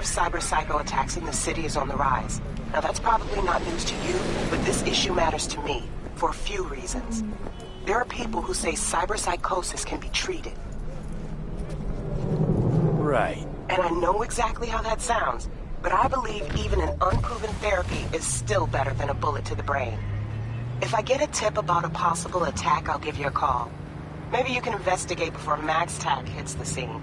Cyber psycho attacks in the city is on the rise. Now that's probably not news to you, but this issue matters to me for a few reasons. There are people who say cyberpsychosis can be treated. Right. And I know exactly how that sounds, but I believe even an unproven therapy is still better than a bullet to the brain. If I get a tip about a possible attack, I'll give you a call. Maybe you can investigate before MaxTac hits the scene.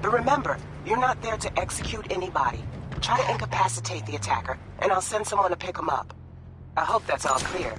But remember, you're not there to execute anybody. Try to incapacitate the attacker, and I'll send someone to pick him up. I hope that's all clear.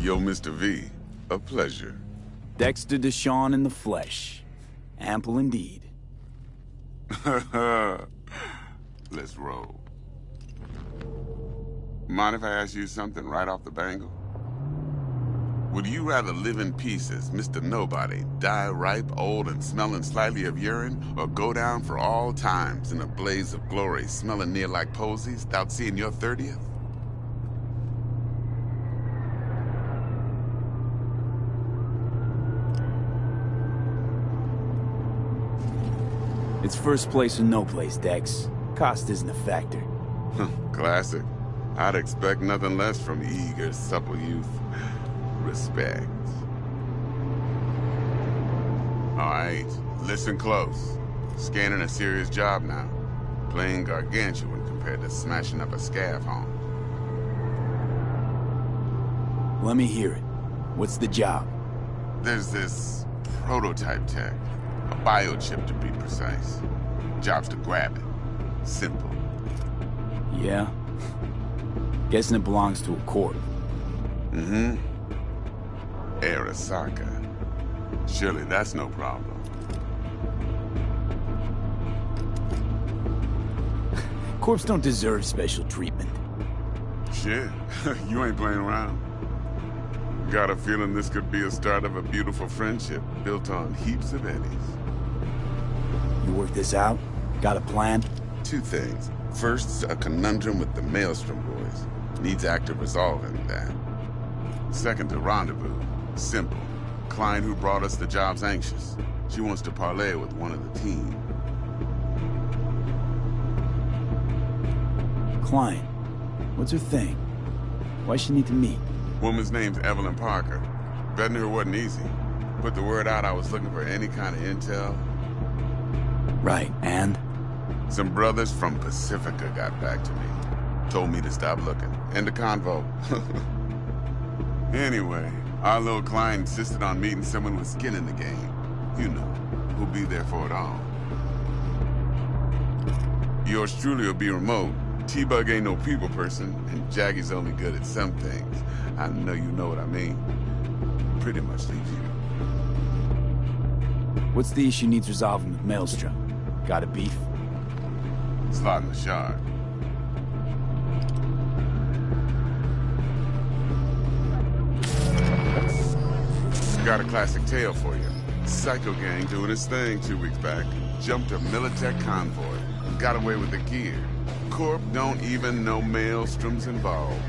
Yo, Mr. V, a pleasure. Dexter Deshawn in the flesh. Ample indeed. Let's roll. Mind if I ask you something right off the bangle? Would you rather live in pieces, Mr. Nobody, die ripe, old, and smelling slightly of urine, or go down for all times in a blaze of glory, smelling near like posies, without seeing your 30th? It's first place or no place, Dex. Cost isn't a factor. Classic. I'd expect nothing less from eager, supple youth. Respect. All right, listen close. Scanning a serious job now. Playing gargantuan compared to smashing up a scav home. Let me hear it. What's the job? There's this prototype tech. A biochip, to be precise. Job's to grab it. Simple. Yeah? Guessing it belongs to a corp. Mm-hmm. Arasaka. Surely that's no problem. Corps don't deserve special treatment. Shit, you ain't playing around. Got a feeling this could be a start of a beautiful friendship built on heaps of eddies. You work this out? Got a plan? Two things. First, a conundrum with the Maelstrom boys. Needs active resolving that. Second, a rendezvous. Simple. Client who brought us the job's anxious. She wants to parlay with one of the team. Client. What's her thing? Why she need to meet? Woman's name's Evelyn Parker. Vetting her wasn't easy. Put the word out I was looking for any kind of intel. Right, and? Some brothers from Pacifica got back to me. Told me to stop looking. End of convo. Anyway, our little client insisted on meeting someone with skin in the game. You know, who'll be there for it all. Yours truly will be remote. T-Bug ain't no people person, and Jaggy's only good at some things. I know you know what I mean. Pretty much leaves you. What's the issue needs resolving with Maelstrom? Got a beef? Slotting the shard. Got a classic tale for you. Psycho gang doing his thing 2 weeks back. Jumped a Militech convoy. Got away with the gear. Corp don't even know Maelstrom's involved.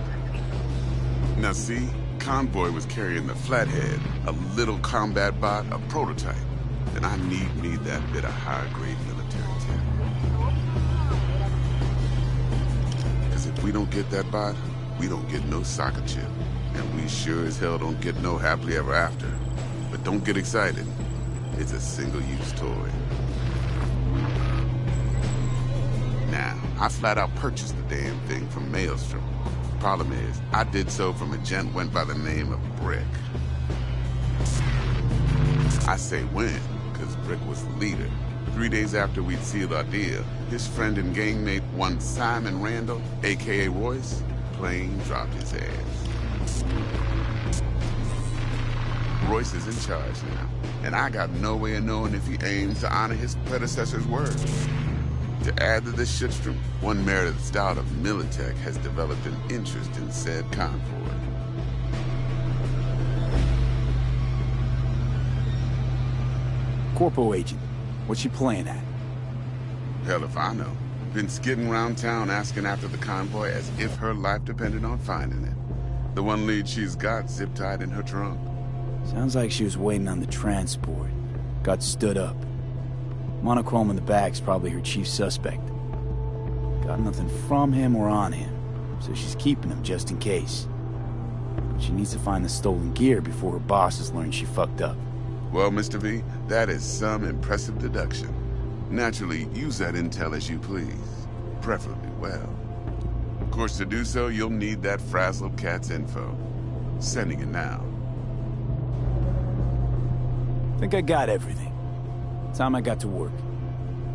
Now see, convoy was carrying the Flathead, a little combat bot, a prototype. And I need that bit of high-grade military tech. Because if we don't get that bot, we don't get no soccer chip. And we sure as hell don't get no happily ever after. But don't get excited. It's a single-use toy. Now, I flat out purchased the damn thing from Maelstrom. Problem is, I did so from a gent went by the name of Brick. I say when, because Brick was the leader. 3 days after we'd sealed our deal, his friend and gangmate, one Simon Randall, a.k.a. Royce, plain dropped his ass. Royce is in charge now, and I got no way of knowing if he aims to honor his predecessor's word. To add to this shitstrom, one merited stout of Militech has developed an interest in said convoy. Corpo agent. What's she playing at? Hell if I know. Been skidding around town asking after the convoy as if her life depended on finding it. The one lead she's got zip-tied in her trunk. Sounds like she was waiting on the transport. Got stood up. Monochrome in the back's probably her chief suspect. Got nothing from him or on him, so she's keeping him just in case. But she needs to find the stolen gear before her bosses learn she fucked up. Well, Mr. V, that is some impressive deduction. Naturally, use that intel as you please. Preferably well. Of course, to do so, you'll need that frazzled cat's info. Sending it now. Think I got everything. Time I got to work.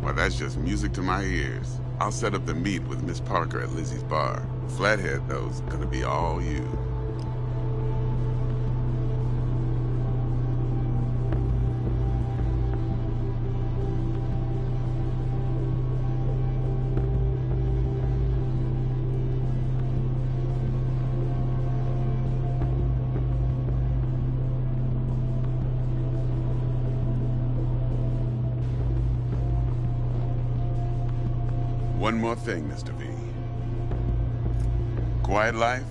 Well, that's just music to my ears. I'll set up the meet with Miss Parker at Lizzie's bar. Flathead, though, is gonna be all you. One more thing, Mr. V. Quiet life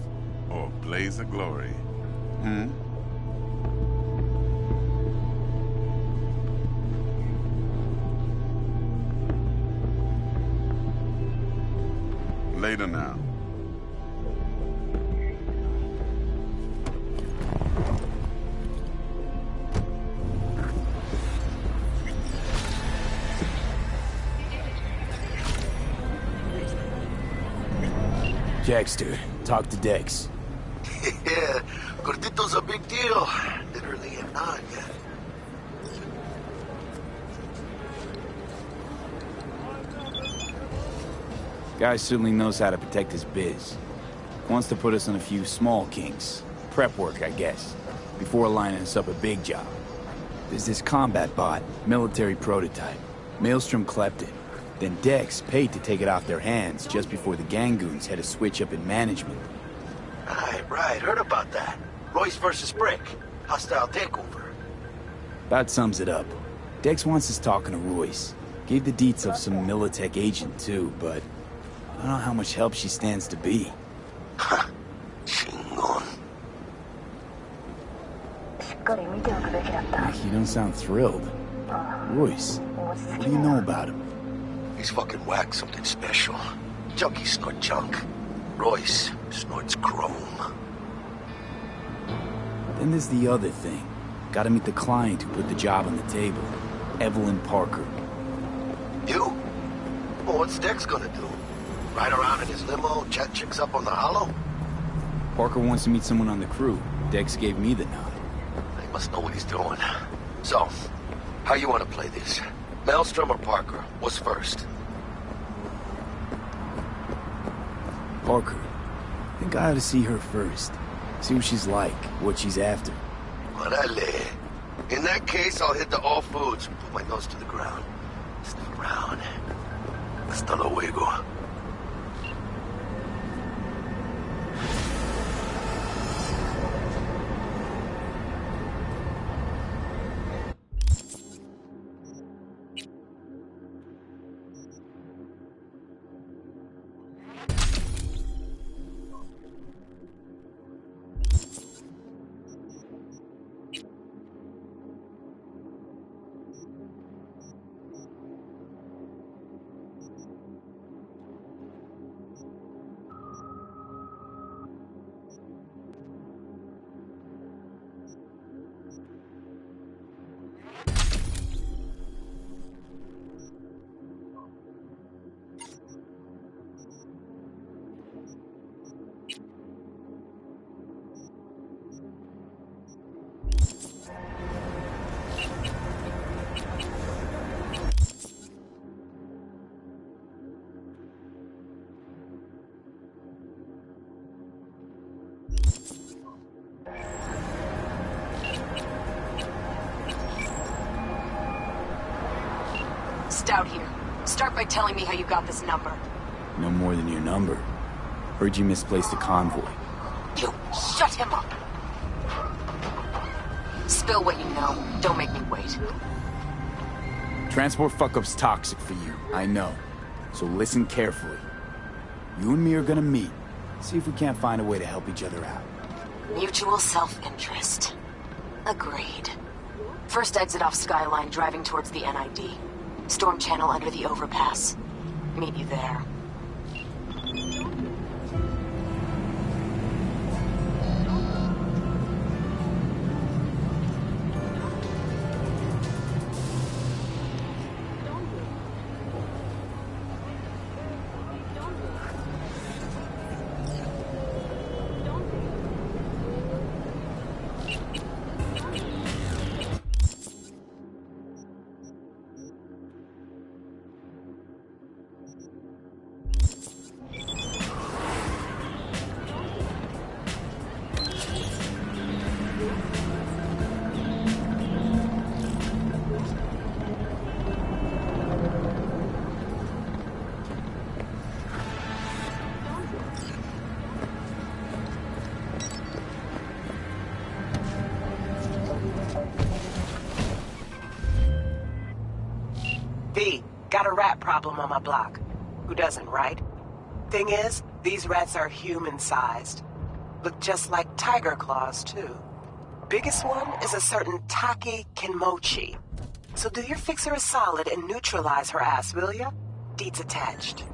or blaze of glory? Later now. Jackster, talk to Dex. Yeah, Gordito's a big deal. Literally and not yet. Guy certainly knows how to protect his biz. Wants to put us on a few small kinks. Prep work, I guess. Before lining us up a big job. There's this combat bot, military prototype. Maelstrom clept it. Then Dex paid to take it off their hands just before the Gangoons had a switch up in management. Right. Heard about that. Royce versus Brick. Hostile takeover. That sums it up. Dex wants us talking to Royce. Gave the deets of some Militech agent too, but I don't know how much help she stands to be. Chingon. You don't sound thrilled. Royce, what do you know about him? He's fucking whacked something special. Junkies snort junk. Royce snorts chrome. Then there's the other thing. Gotta meet the client who put the job on the table. Evelyn Parker. You? Well, what's Dex gonna do? Ride around in his limo, chat chicks up on the hollow? Parker wants to meet someone on the crew. Dex gave me the nod. He must know what he's doing. So, how you want to play this? Maelstrom or Parker? What's first? Parker. I think I ought to see her first. See what she's like, what she's after. Orale. In that case, I'll hit the all foods and put my nose to the ground. Sniff around. Hasta luego. Stout here. Start by telling me how you got this number. No more than your number. Heard you misplaced a convoy. You shut him up! Spill what you know. Don't make me wait. Transport fuck-up's toxic for you, I know. So listen carefully. You and me are gonna meet. See if we can't find a way to help each other out. Mutual self-interest. Agreed. First exit off Skyline, driving towards the NID. Storm channel under the overpass. Meet you there. V, got a rat problem on my block. Who doesn't, right? Thing is, these rats are human-sized. Look just like tiger claws, too. Biggest one is a certain Taki Kenmochi. So do your fixer a solid and neutralize her ass, will ya? Deeds attached.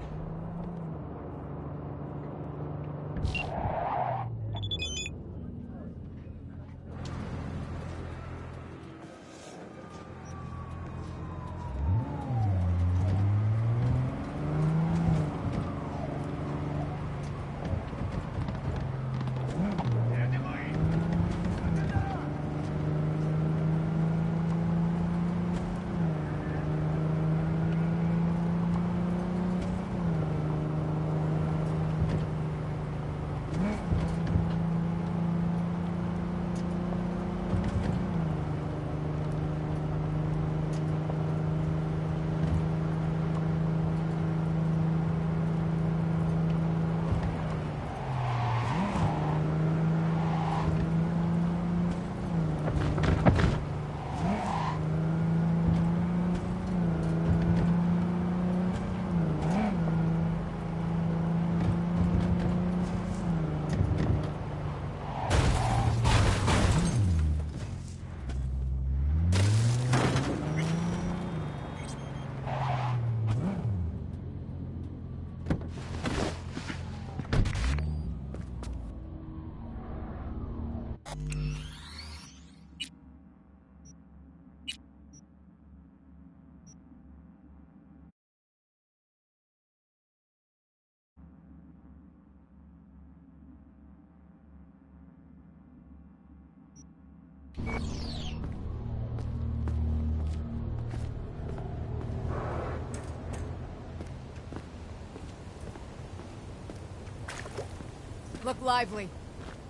Look lively.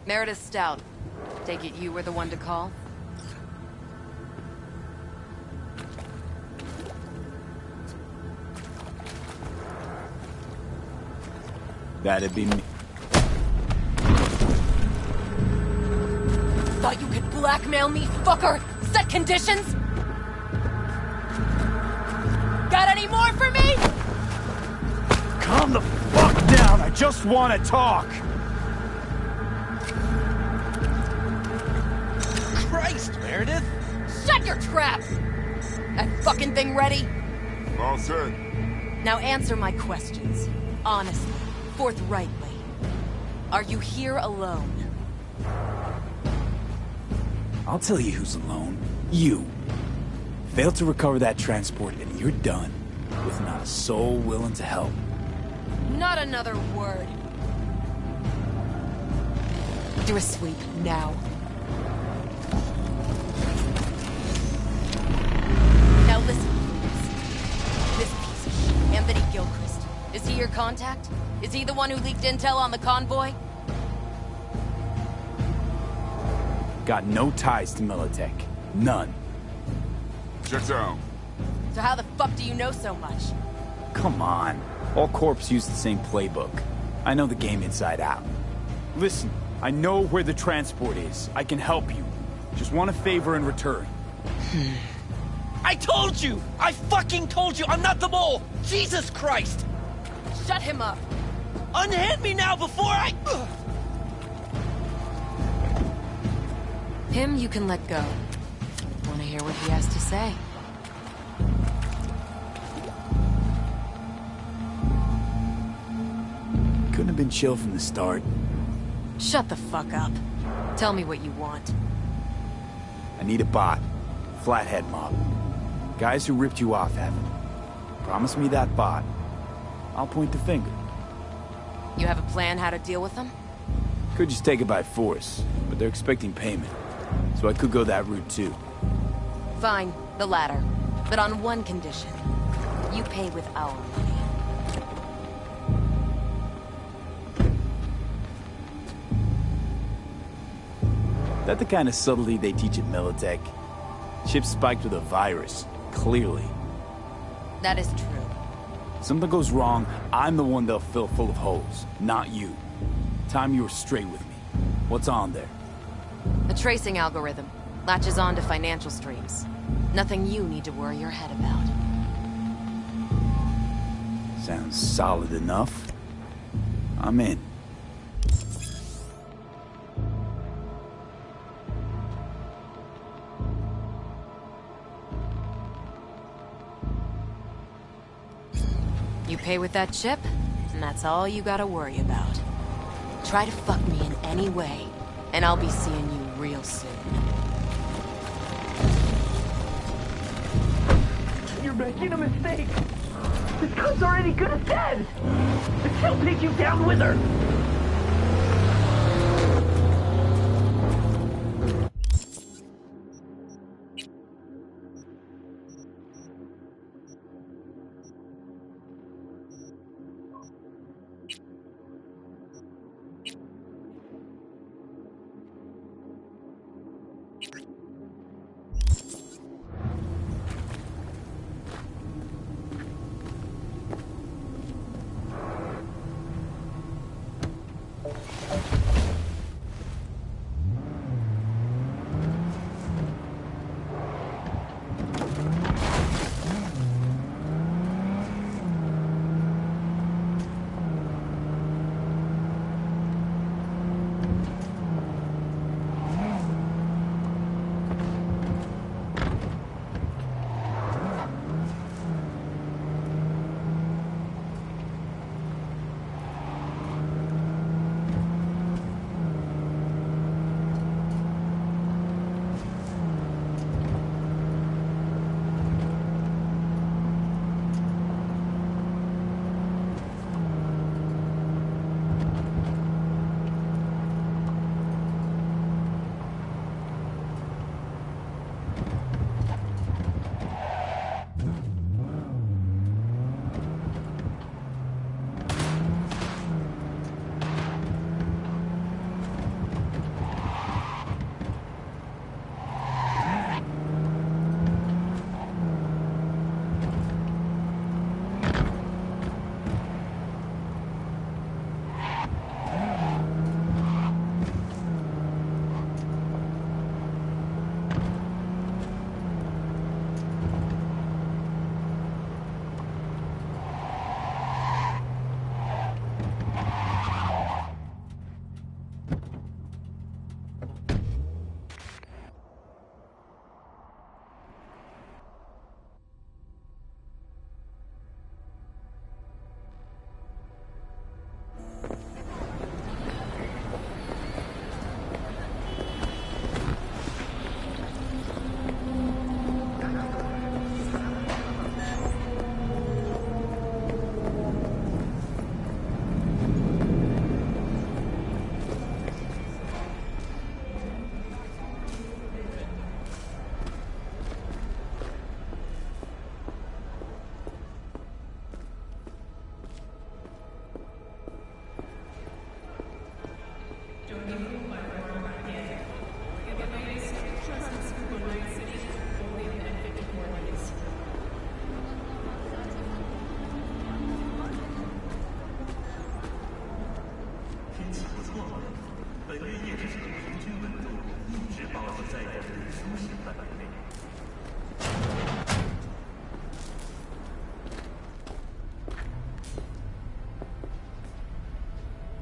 Meredith Stout. Take it you were the one to call? That'd be me. Thought you could blackmail me, fucker? Set conditions? Got any more for me? Calm the fuck down, I just want to talk! Christ, Meredith! Shut your trap! That fucking thing ready? All set. Now answer my questions. Honestly, forthrightly. Are you here alone? I'll tell you who's alone. You. Fail to recover that transport and you're done. With not a soul willing to help. Not another word. Do a sweep, now. Now listen, please. This piece of shit, Anthony Gilchrist. Is he your contact? Is he the one who leaked intel on the convoy? Got no ties to Militech. None. Checks out. So how the fuck do you know so much? Come on. All corps use the same playbook. I know the game inside out. Listen, I know where the transport is. I can help you. Just want a favor in return. I told you! I fucking told you! I'm not the mole! Jesus Christ! Shut him up! Unhand me now before I... Ugh. Him you can let go. Want to hear what he has to say? Couldn't have been chill from the start. Shut the fuck up. Tell me what you want. I need a bot. Flathead mob. Guys who ripped you off haven't. Promise me that bot. I'll point the finger. You have a plan how to deal with them? Could just take it by force, but they're expecting payment. So I could go that route too. Fine, the latter. But on one condition. You pay with our money. That the kind of subtlety they teach at Militech? Ships spiked with a virus, clearly. That is true. Something goes wrong, I'm the one they'll fill full of holes, not you. Time you were straight with me. What's on there? A tracing algorithm. Latches on to financial streams. Nothing you need to worry your head about. Sounds solid enough. I'm in. You pay with that chip, and that's all you gotta worry about. Try to fuck me in any way, and I'll be seeing you real soon. You're making a mistake. This cunt's already good as dead. She'll take you down with her.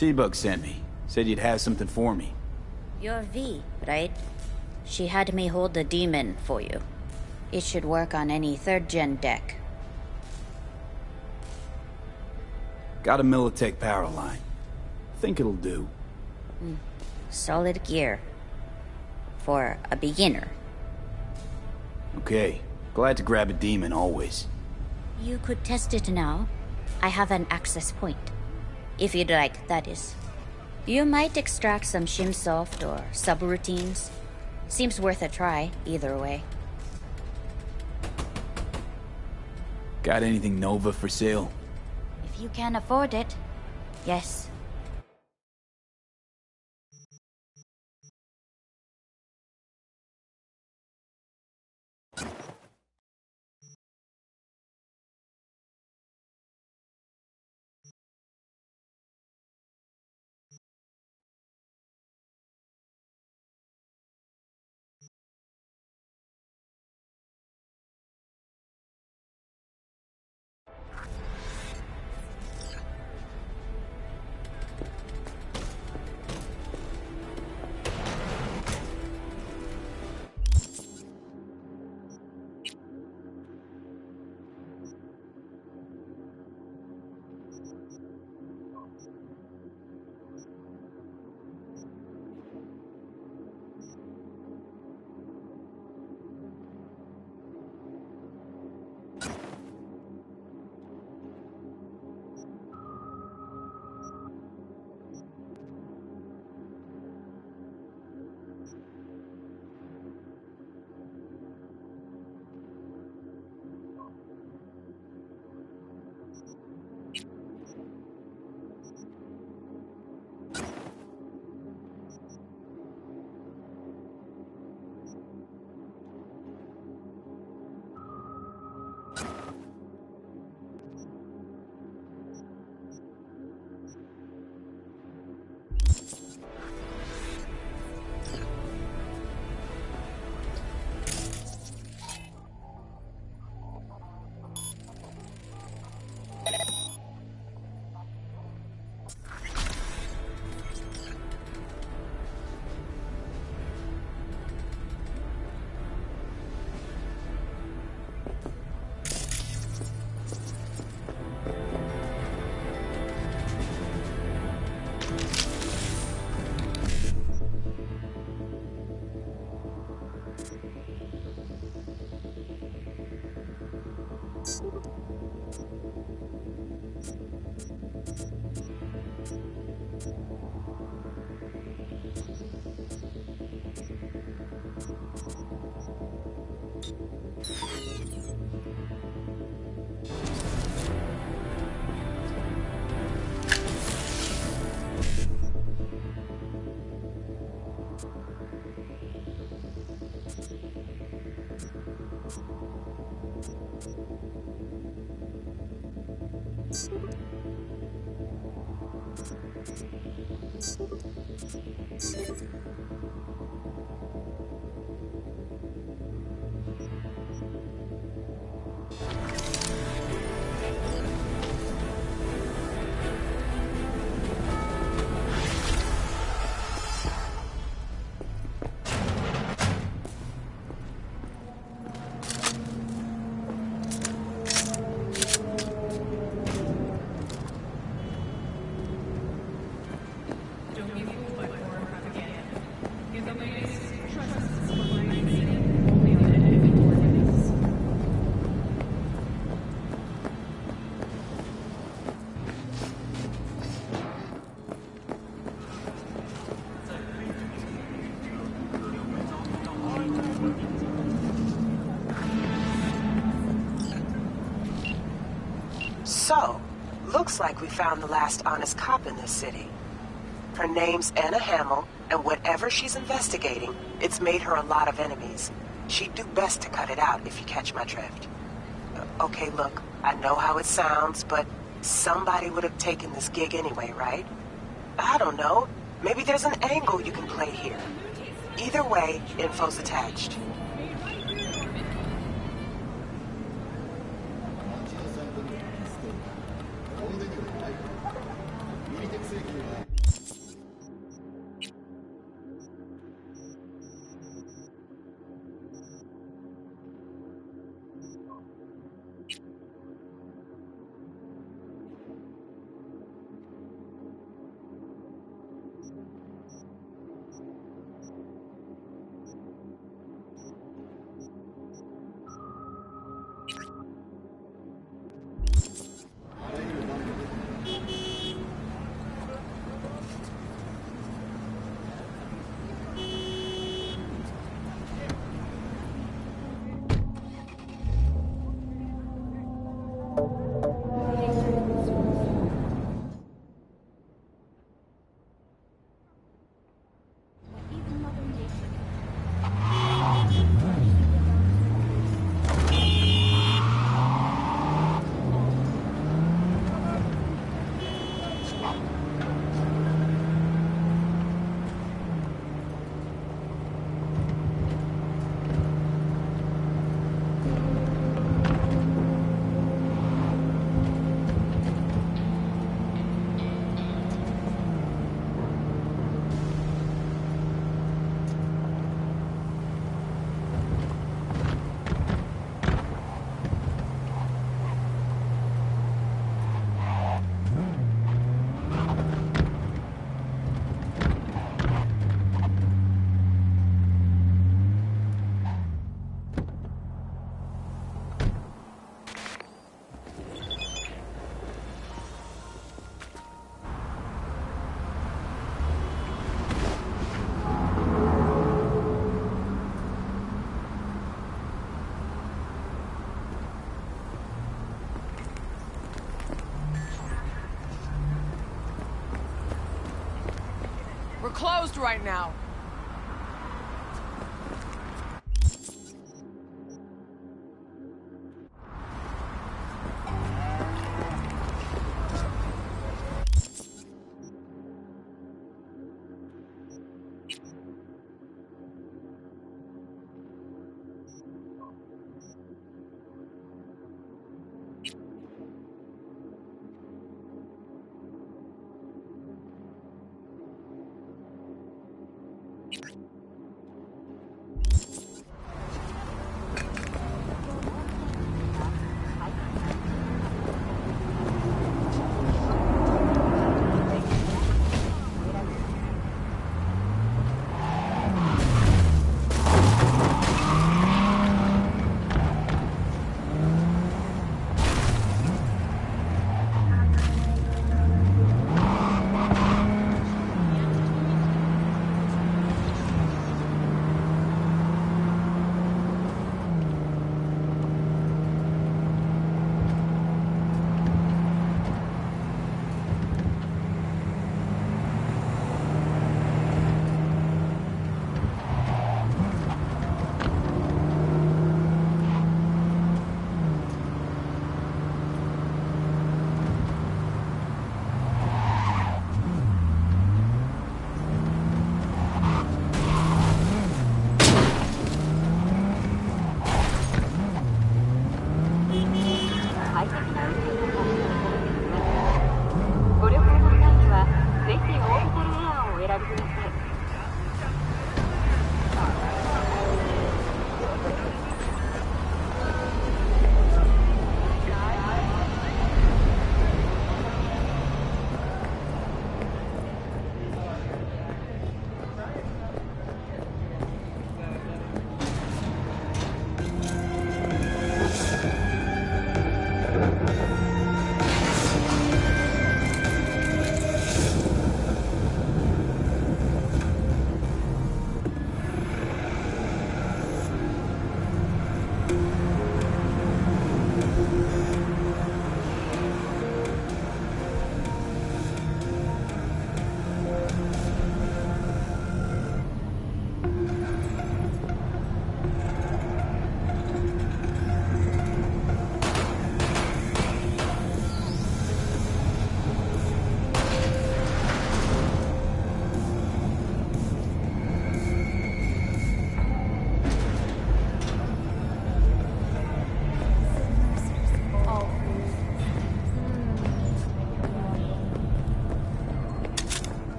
T-Bug sent me. Said you'd have something for me. You're V, right? She had me hold the demon for you. It should work on any 3rd-gen deck. Got a Militech power line. Think it'll do. Solid gear. For a beginner. Okay. Glad to grab a demon, always. You could test it now. I have an access point. If you'd like, that is. You might extract some shimsoft or subroutines. Seems worth a try, either way. Got anything Nova for sale? If you can afford it, yes. So, looks like we found the last honest cop in this city. Her name's Anna Hamill, and whatever she's investigating, it's made her a lot of enemies. She'd do best to cut it out, if you catch my drift. Okay, look, I know how it sounds, but somebody would have taken this gig anyway, right? I don't know. Maybe there's an angle you can play here. Either way, info's attached. We're closed right now.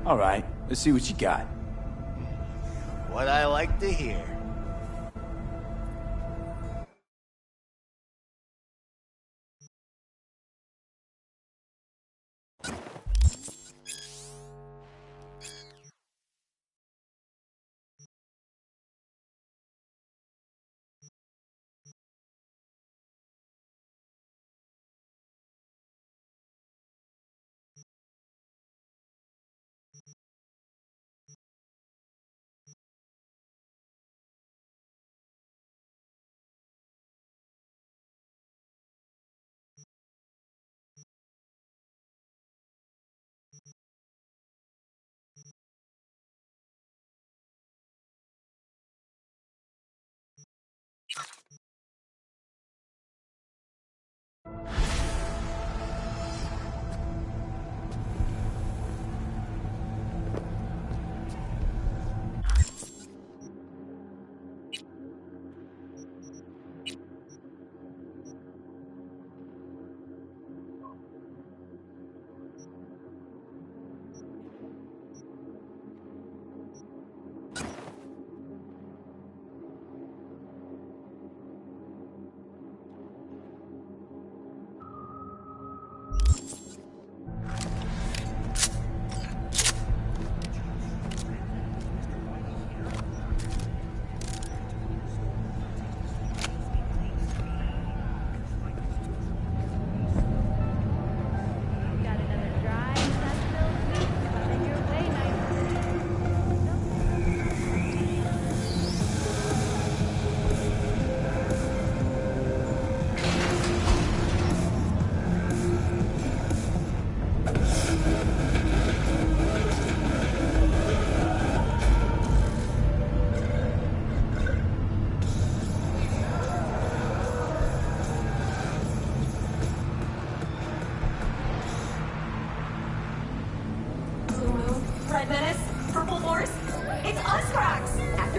All right, let's see what you got. What I like to hear.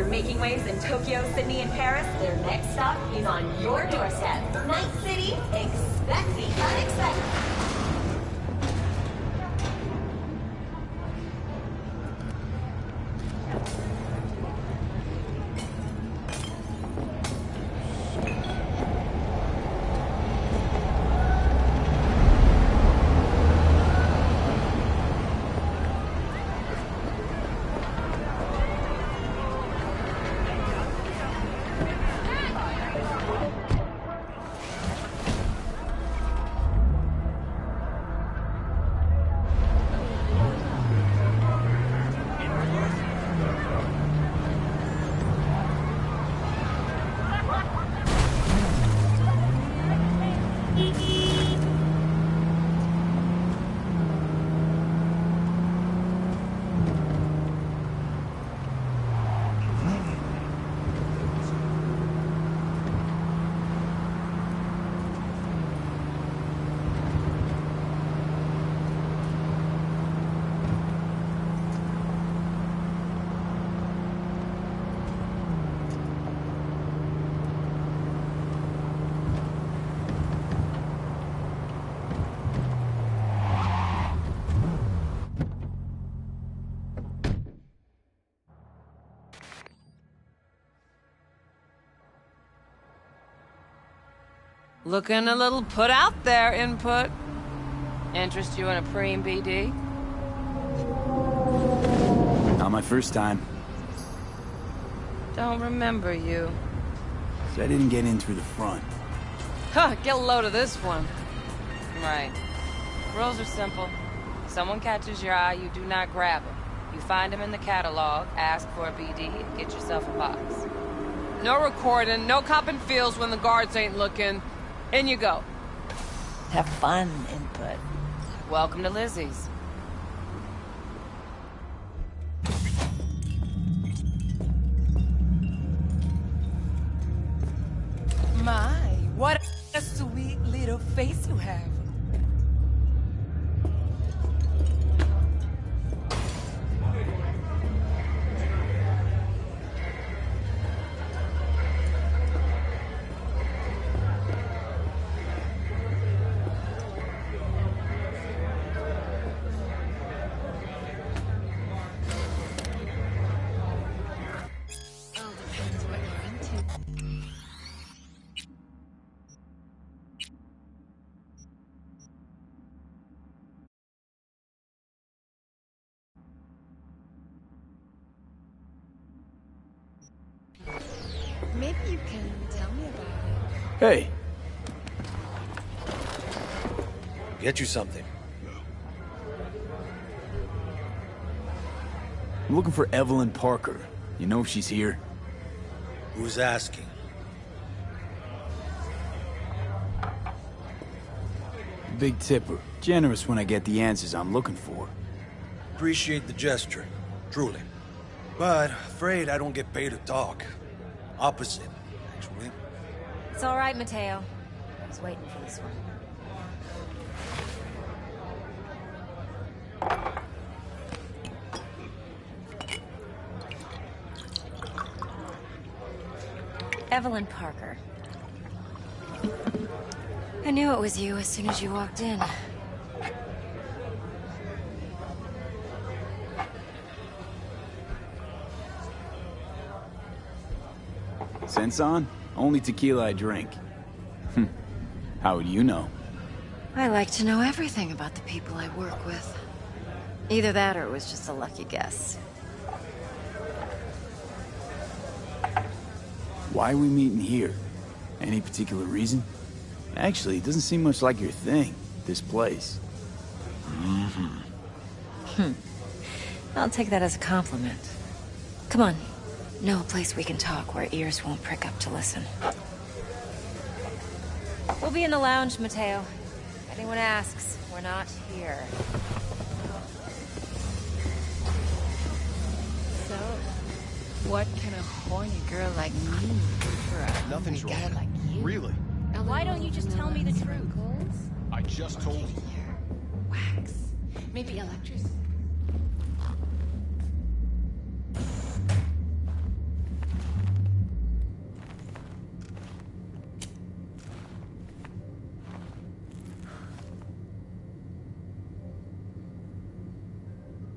Making waves in Tokyo, Sydney, and Paris, their next stop is on your doorstep. Night City, expect the unexpected. Looking a little put out there, Input. Interest you in a preem BD? Not my first time. Don't remember you. So I didn't get in through the front. Huh, get a load of this one. Right. Rules are simple. Someone catches your eye, you do not grab him. You find him in the catalog, ask for a BD, and get yourself a box. No recording, no copping feels when the guards ain't looking. In you go. Have fun, Input. Welcome to Lizzie's. My, what a sweet little face you have. Maybe you can tell me about it. Hey. Get you something. I'm looking for Evelyn Parker. You know if she's here? Who's asking? Big tipper. Generous when I get the answers I'm looking for. Appreciate the gesture, truly. But afraid I don't get paid to talk. Opposite, actually. It's all right, Mateo. I was waiting for this one. Evelyn Parker. I knew it was you as soon as you walked in. Sense on? Only tequila I drink. How would you know? I like to know everything about the people I work with. Either that or it was just a lucky guess. Why are we meeting here? Any particular reason? Actually, it doesn't seem much like your thing, this place. I'll take that as a compliment. Come on. Know a place we can talk where ears won't prick up to listen. We'll be in the lounge, Mateo. If anyone asks, we're not here. So, what can a horny girl like me do for a Nothing's horny guy wrong. like you? Really? Why don't you just tell me the truth? I just told you. Wax. Maybe electricity.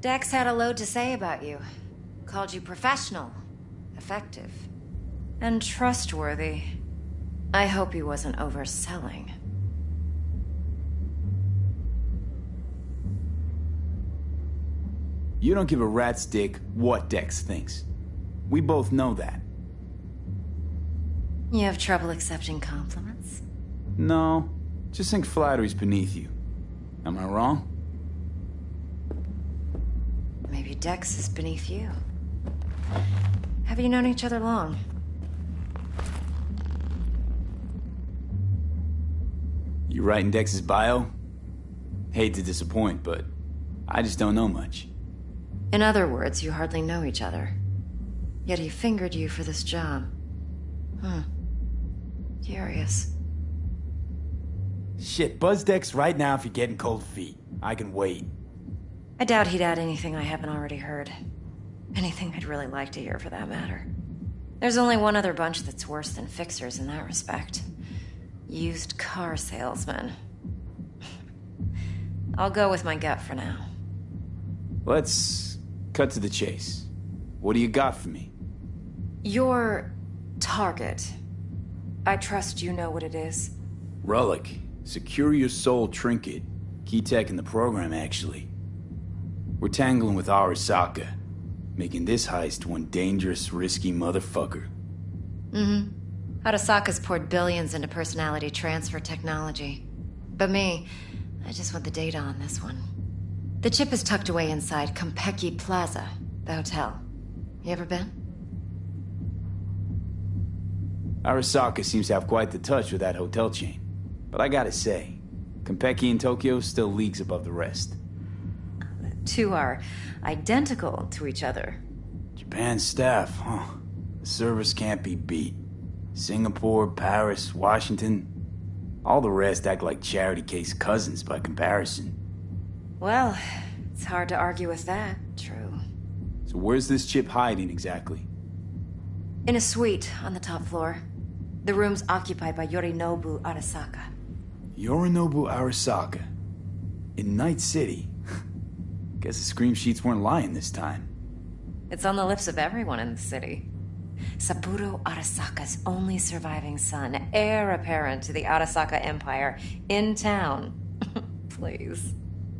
Dex had a load to say about you. Called you professional, effective, and trustworthy. I hope he wasn't overselling. You don't give a rat's dick what Dex thinks. We both know that. You have trouble accepting compliments? No, just think flattery's beneath you. Am I wrong? Maybe Dex is beneath you. Have you known each other long? You writing Dex's bio? Hate to disappoint, but I just don't know much. In other words, you hardly know each other. Yet he fingered you for this job. Curious. Shit, buzz Dex right now if you're getting cold feet. I can wait. I doubt he'd add anything I haven't already heard. Anything I'd really like to hear, for that matter. There's only one other bunch that's worse than fixers in that respect. Used car salesmen. I'll go with my gut for now. Let's cut to the chase. What do you got for me? Your target. I trust you know what it is. Relic. Secure your soul trinket. Key tech in the program, actually. We're tangling with Arasaka, making this heist one dangerous, risky motherfucker. Arasaka's poured billions into personality transfer technology. But me, I just want the data on this one. The chip is tucked away inside Konpeki Plaza, the hotel. You ever been? Arasaka seems to have quite the touch with that hotel chain. But I gotta say, Konpeki in Tokyo still leagues above the rest. The two are identical to each other. Japan's staff, huh? The service can't be beat. Singapore, Paris, Washington. All the rest act like charity case cousins by comparison. Well, it's hard to argue with that, true. So where's this chip hiding exactly? In a suite on the top floor. The room's occupied by Yorinobu Arasaka. Yorinobu Arasaka? In Night City? Guess the scream sheets weren't lying this time. It's on the lips of everyone in the city. Saburo Arasaka's only surviving son, heir apparent to the Arasaka Empire, in town. Please.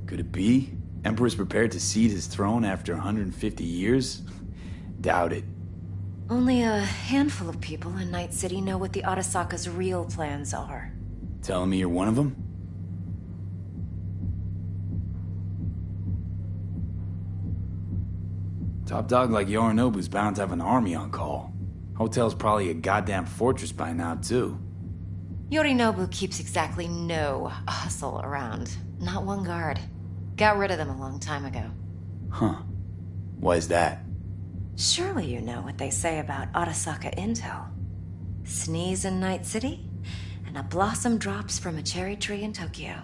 Could it be? Emperor's prepared to cede his throne after 150 years? Doubt it. Only a handful of people in Night City know what the Arasaka's real plans are. Telling me you're one of them? Top dog like Yorinobu's bound to have an army on call. Hotel's probably a goddamn fortress by now, too. Yorinobu keeps exactly no hustle around. Not one guard. Got rid of them a long time ago. Huh. Why is that? Surely you know what they say about Arasaka intel. Sneeze in Night City, and a blossom drops from a cherry tree in Tokyo.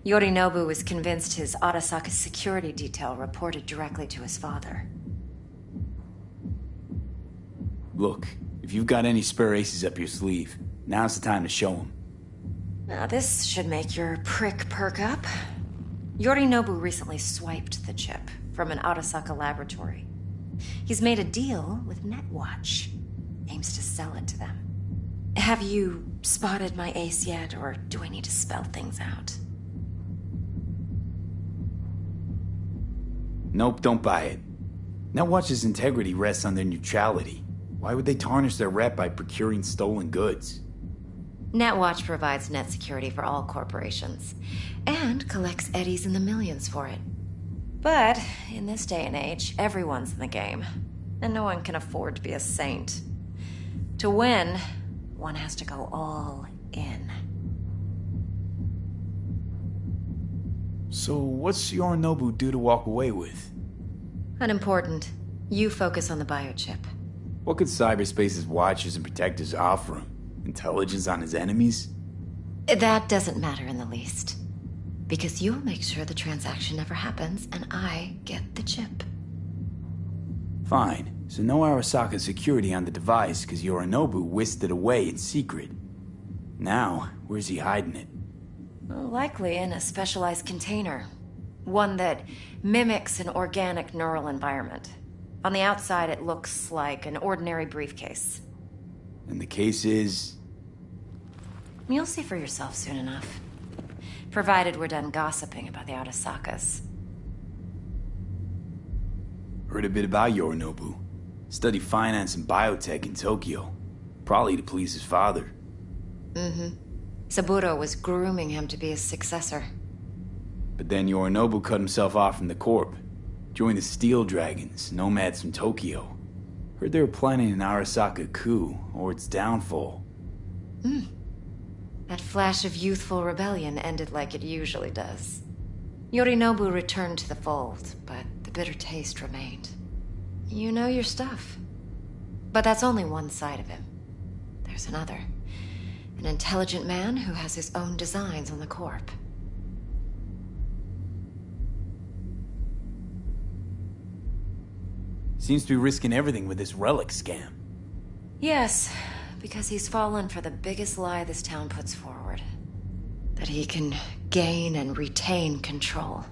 Yorinobu was convinced his Arasaka security detail reported directly to his father. Look, if you've got any spare aces up your sleeve, now's the time to show them. Now this should make your prick perk up. Yorinobu recently swiped the chip from an Arasaka laboratory. He's made a deal with Netwatch. Aims to sell it to them. Have you spotted my ace yet, or do I need to spell things out? Nope, don't buy it. Netwatch's integrity rests on their neutrality. Why would they tarnish their rep by procuring stolen goods? Netwatch provides net security for all corporations, and collects eddies in the millions for it. But, in this day and age, everyone's in the game, and no one can afford to be a saint. To win, one has to go all in. So what's Yorinobu due to walk away with? Unimportant. You focus on the biochip. What could cyberspace's watchers and protectors offer him? Intelligence on his enemies? That doesn't matter in the least. Because you'll make sure the transaction never happens, and I get the chip. Fine. So no Arasaka security on the device, because Yorinobu whisked it away in secret. Now, where's he hiding it? Well, likely in a specialized container. One that mimics an organic neural environment. On the outside, it looks like an ordinary briefcase. And the case is... You'll see for yourself soon enough. Provided we're done gossiping about the Arasakas. Heard a bit about Yorinobu. Studied finance and biotech in Tokyo. Probably to please his father. Mm-hmm. Saburo was grooming him to be his successor. But then Yorinobu cut himself off from the Corp. Joined the Steel Dragons, nomads from Tokyo. Heard they were planning an Arasaka coup, or its downfall. That flash of youthful rebellion ended like it usually does. Yorinobu returned to the fold, but the bitter taste remained. You know your stuff. But that's only one side of him. There's another. An intelligent man who has his own designs on the Corp. Seems to be risking everything with this relic scam. Yes, because he's fallen for the biggest lie this town puts forward. That he can gain and retain control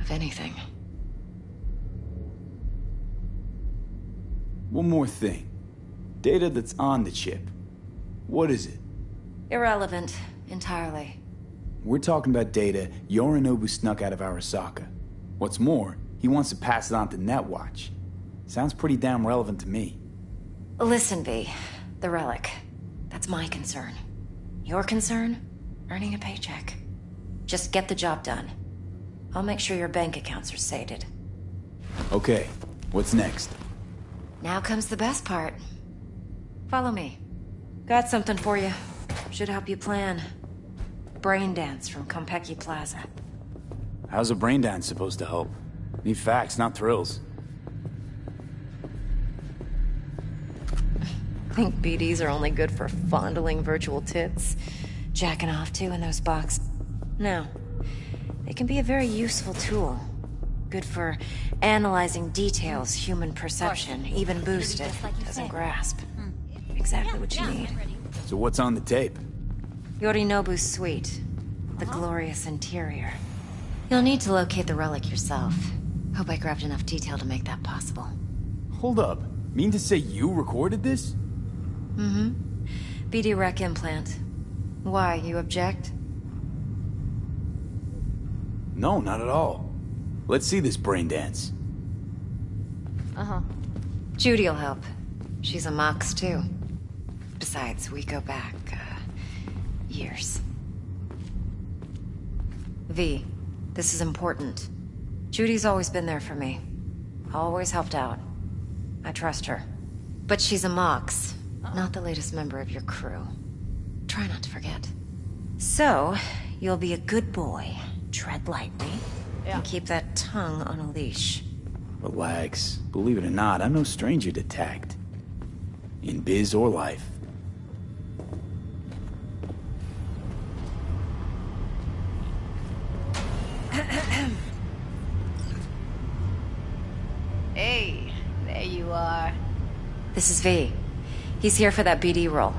of anything. One more thing. Data that's on the chip. What is it? Irrelevant, entirely. We're talking about data Yorinobu snuck out of Arasaka. What's more, he wants to pass it on to Netwatch. Sounds pretty damn relevant to me. Listen, V. The relic. That's my concern. Your concern? Earning a paycheck. Just get the job done. I'll make sure your bank accounts are sated. Okay, what's next? Now comes the best part. Follow me. Got something for you. Should help you plan. Brain dance from Konpeki Plaza. How's a brain dance supposed to help? Need facts, not thrills. Think BDs are only good for fondling virtual tits? Jacking off to in those boxes? No. They can be a very useful tool. Good for analyzing details human perception, even boosted, doesn't grasp. Exactly what you need. So what's on the tape? Yorinobu's suite. The glorious interior. You'll need to locate the relic yourself. Hope I grabbed enough detail to make that possible. Hold up. Mean to say you recorded this? Mm-hmm. BD rec implant. Why, you object? No, not at all. Let's see this brain dance. Uh-huh. Judy'll help. She's a Mox, too. Besides, we go back, years. V, this is important. Judy's always been there for me. Always helped out. I trust her. But she's a Mox, not the latest member of your crew. Try not to forget. So, you'll be a good boy. Tread lightly. And keep that tongue on a leash. Relax. Believe it or not, I'm no stranger to tact. In biz or life. Hey, there you are. This is V. He's here for that BD role.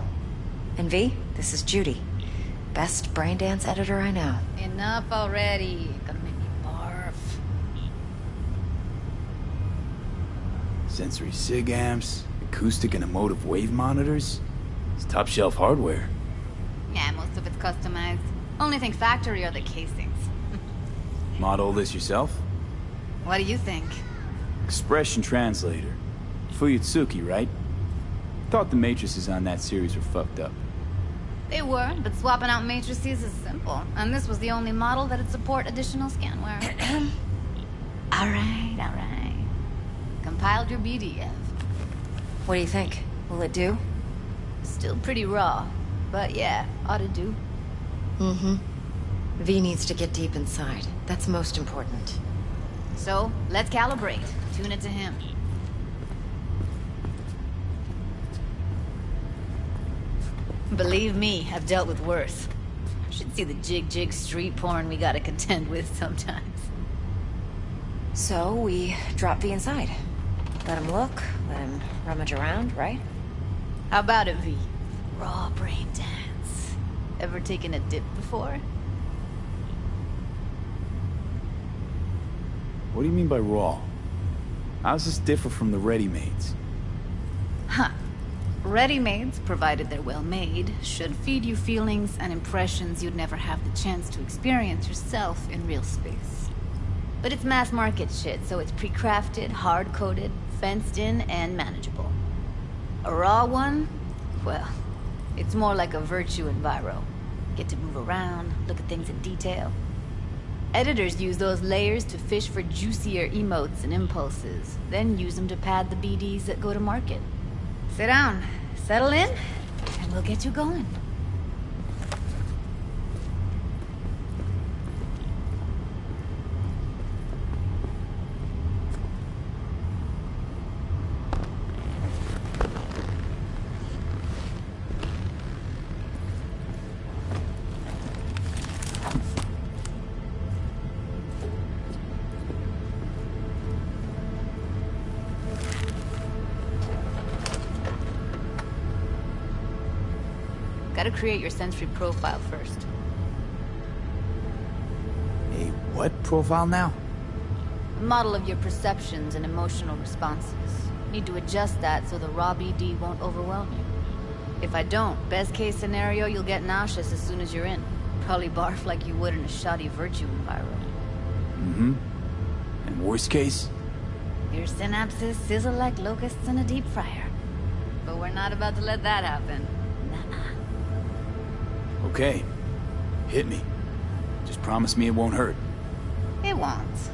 And V, this is Judy. Best braindance editor I know. Enough already. Gonna make me barf. Sensory sig amps, acoustic and emotive wave monitors. It's top shelf hardware. Yeah, most of it's customized. Only thing factory are the casings. Model this yourself? What do you think? Expression translator. Fuyutsuki, right? Thought the matrices on that series were fucked up. They were, but swapping out matrices is simple. And this was the only model that'd support additional scanware. Alright. Compiled your BDF. What do you think? Will it do? Still pretty raw, but yeah, ought to do. Mm-hmm. V needs to get deep inside. That's most important. So, let's calibrate. Tune it to him. Believe me, I've dealt with worse. Should see the jig street porn we gotta contend with sometimes. So, we drop V inside. Let him look, let him rummage around, right? How about it, V? Raw brain dance. Ever taken a dip before? What do you mean by raw? How's this differ from the ready-mades? Huh. Ready-mades, provided they're well made, should feed you feelings and impressions you'd never have the chance to experience yourself in real space. But it's mass market shit, so it's pre-crafted, hard-coded, fenced in, and manageable. A raw one? Well, it's more like a virtue enviro. Get to move around, look at things in detail. Editors use those layers to fish for juicier emotes and impulses, then use them to pad the BDs that go to market. Sit down, settle in, and we'll get you going. Gotta create your sensory profile first. A what profile now? A model of your perceptions and emotional responses. Need to adjust that so the raw BD won't overwhelm you. If I don't, best case scenario, you'll get nauseous as soon as you're in. Probably barf like you would in a shoddy virtue environment. Mm-hmm. And worst case? Your synapses sizzle like locusts in a deep fryer. But we're not about to let that happen. Okay. Hit me. Just promise me it won't hurt. It won't.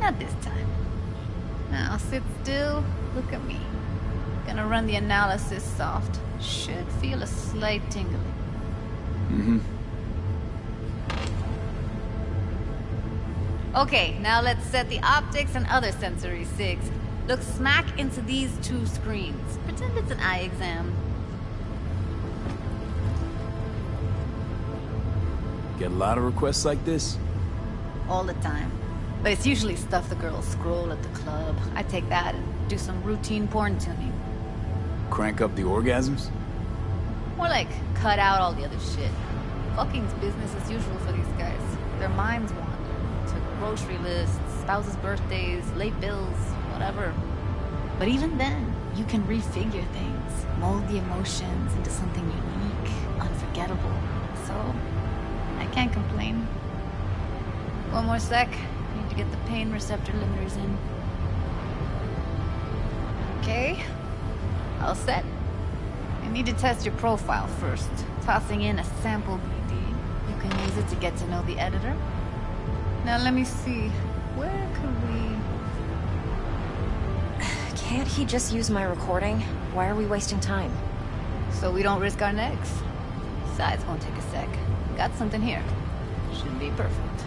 Not this time. Now sit still, look at me. Gonna run the analysis soft. Should feel a slight tingling. Mm-hmm. Okay, now let's set the optics and other sensory sigs. Look smack into these two screens. Pretend it's an eye exam. Get a lot of requests like this? All the time. But it's usually stuff the girls scroll at the club. I take that and do some routine porn tuning. Crank up the orgasms? More like cut out all the other shit. Fucking's business as usual for these guys. Their minds wander to grocery lists, spouses' birthdays, late bills, whatever. But even then, you can refigure things, mold the emotions into something unique, unforgettable. So, I can't complain. One more sec. Need to get the pain receptor limiters in. Okay. All set. I need to test your profile first. Tossing in a sample BD. You can use it to get to know the editor. Now let me see. Where could we... Can't he just use my recording? Why are we wasting time? So we don't risk our necks. Besides, won't take a sec. Got something here. Should be perfect.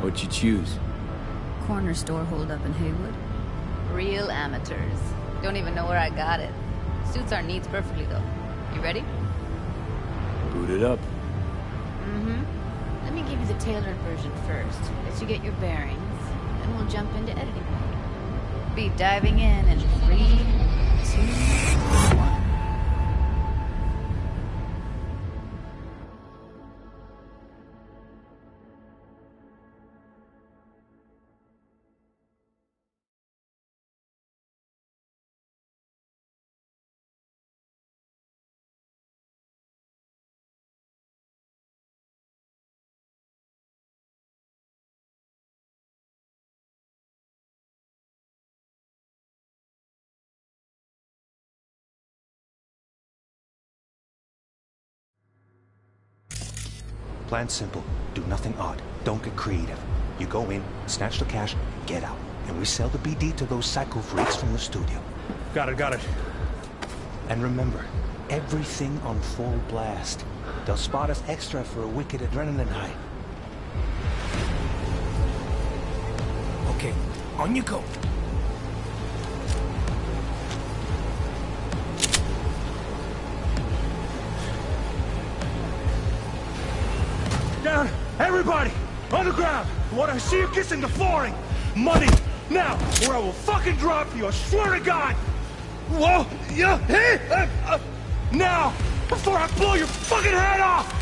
What'd you choose? Corner store holdup in Haywood. Real amateurs. Don't even know where I got it. Suits our needs perfectly, though. You ready? Boot it up. Mm-hmm. Let me give you the tailored version first. Let you get your bearings. Then we'll jump into editing mode. Be diving in 3, 2, 1. Plan simple. Do nothing odd. Don't get creative. You go in, snatch the cash, get out. And we sell the BD to those psycho freaks from the studio. Got it. And remember, everything on full blast. They'll spot us extra for a wicked adrenaline high. Okay, on you go. Down! Everybody! On the ground! I want to see you kissing the flooring! Money! Now! Or I will fucking drop you! I swear to God! Whoa! Yeah! Hey! Now! Before I blow your fucking head off!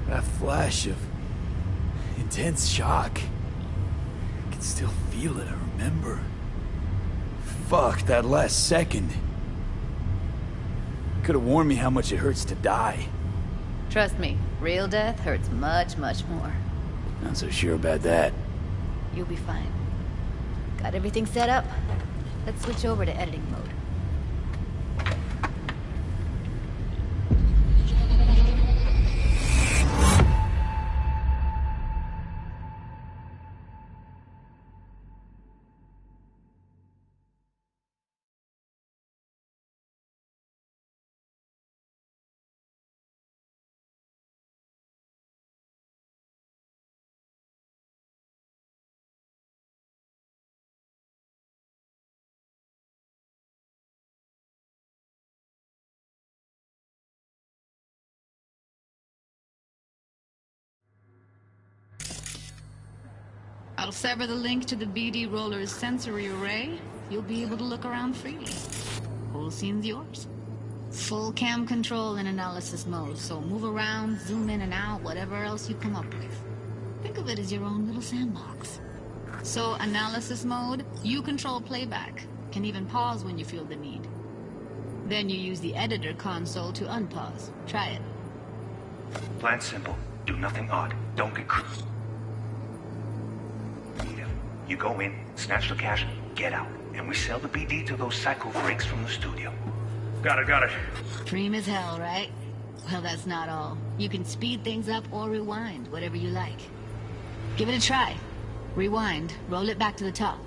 That flash of intense shock. I can still feel it, I remember. Fuck, that last second. Could have warned me how much it hurts to die. Trust me, real death hurts much, much more. Not so sure about that. You'll be fine. Got everything set up? Let's switch over to editing mode. I'll sever the link to the BD Roller's sensory array. You'll be able to look around freely. Whole scene's yours. Full cam control in analysis mode, so move around, zoom in and out, whatever else you come up with. Think of it as your own little sandbox. So, analysis mode, you control playback. Can even pause when you feel the need. Then you use the editor console to unpause. Try it. Plan simple. Do nothing odd. Don't get creative. You go in, snatch the cash, get out. And we sell the BD to those psycho freaks from the studio. Got it. Cream as hell, right? Well, that's not all. You can speed things up or rewind, whatever you like. Give it a try. Rewind. Roll it back to the top.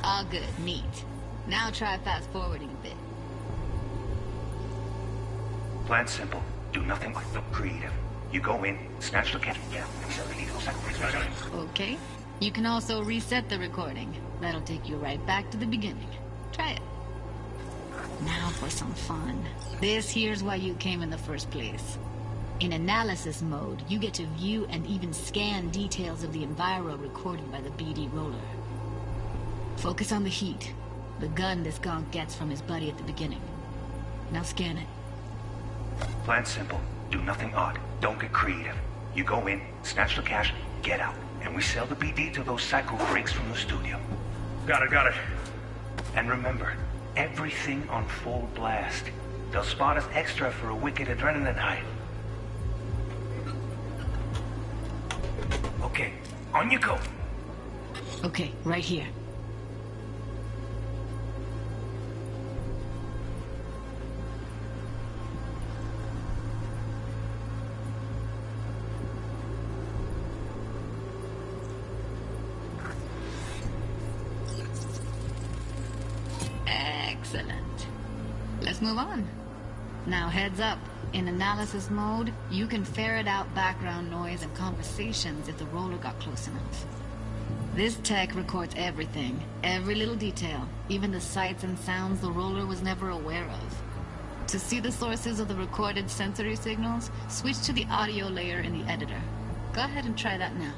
All good. Neat. Now try fast forwarding a bit. Plan simple. Do nothing but look creative. You go in, snatch the cash, get out, and we sell the BD to those psycho freaks. Okay. You can also reset the recording. That'll take you right back to the beginning. Try it. Now for some fun. This here's why you came in the first place. In analysis mode, you get to view and even scan details of the enviro recorded by the BD roller. Focus on the heat, the gun this gonk gets from his buddy at the beginning. Now scan it. Plan's simple. Do nothing odd. Don't get creative. You go in, snatch the cash, get out, and we sell the BD to those psycho freaks from the studio. Got it. And remember, everything on full blast. They'll spot us extra for a wicked adrenaline high. Okay, on you go. Okay, right here. Excellent. Let's move on. Now heads up. In analysis mode, you can ferret out background noise and conversations if the roller got close enough. This tech records everything, every little detail, even the sights and sounds the roller was never aware of. To see the sources of the recorded sensory signals, switch to the audio layer in the editor. Go ahead and try that now.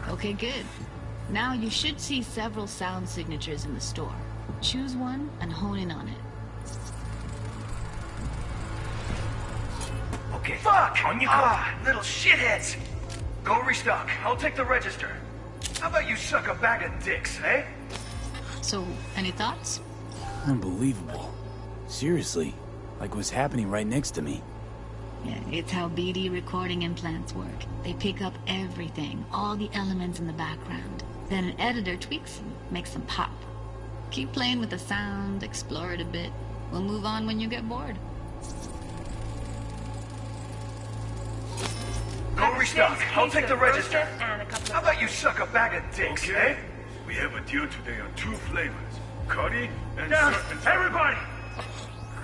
Okay, good. Now you should see several sound signatures in the store. Choose one and hone in on it. Okay. Fuck! On you go. Little shitheads! Go restock. I'll take the register. How about you suck a bag of dicks, eh? So, any thoughts? Unbelievable. Seriously, like what's happening right next to me. Yeah, it's how BD recording implants work. They pick up everything, all the elements in the background. Then an editor tweaks them, makes them pop. Keep playing with the sound, explore it a bit. We'll move on when you get bored. Go restock. I'll take the register. How about you suck a bag of dicks, eh? We have a deal today on 2 flavors. Curry and Down! certain... Everybody!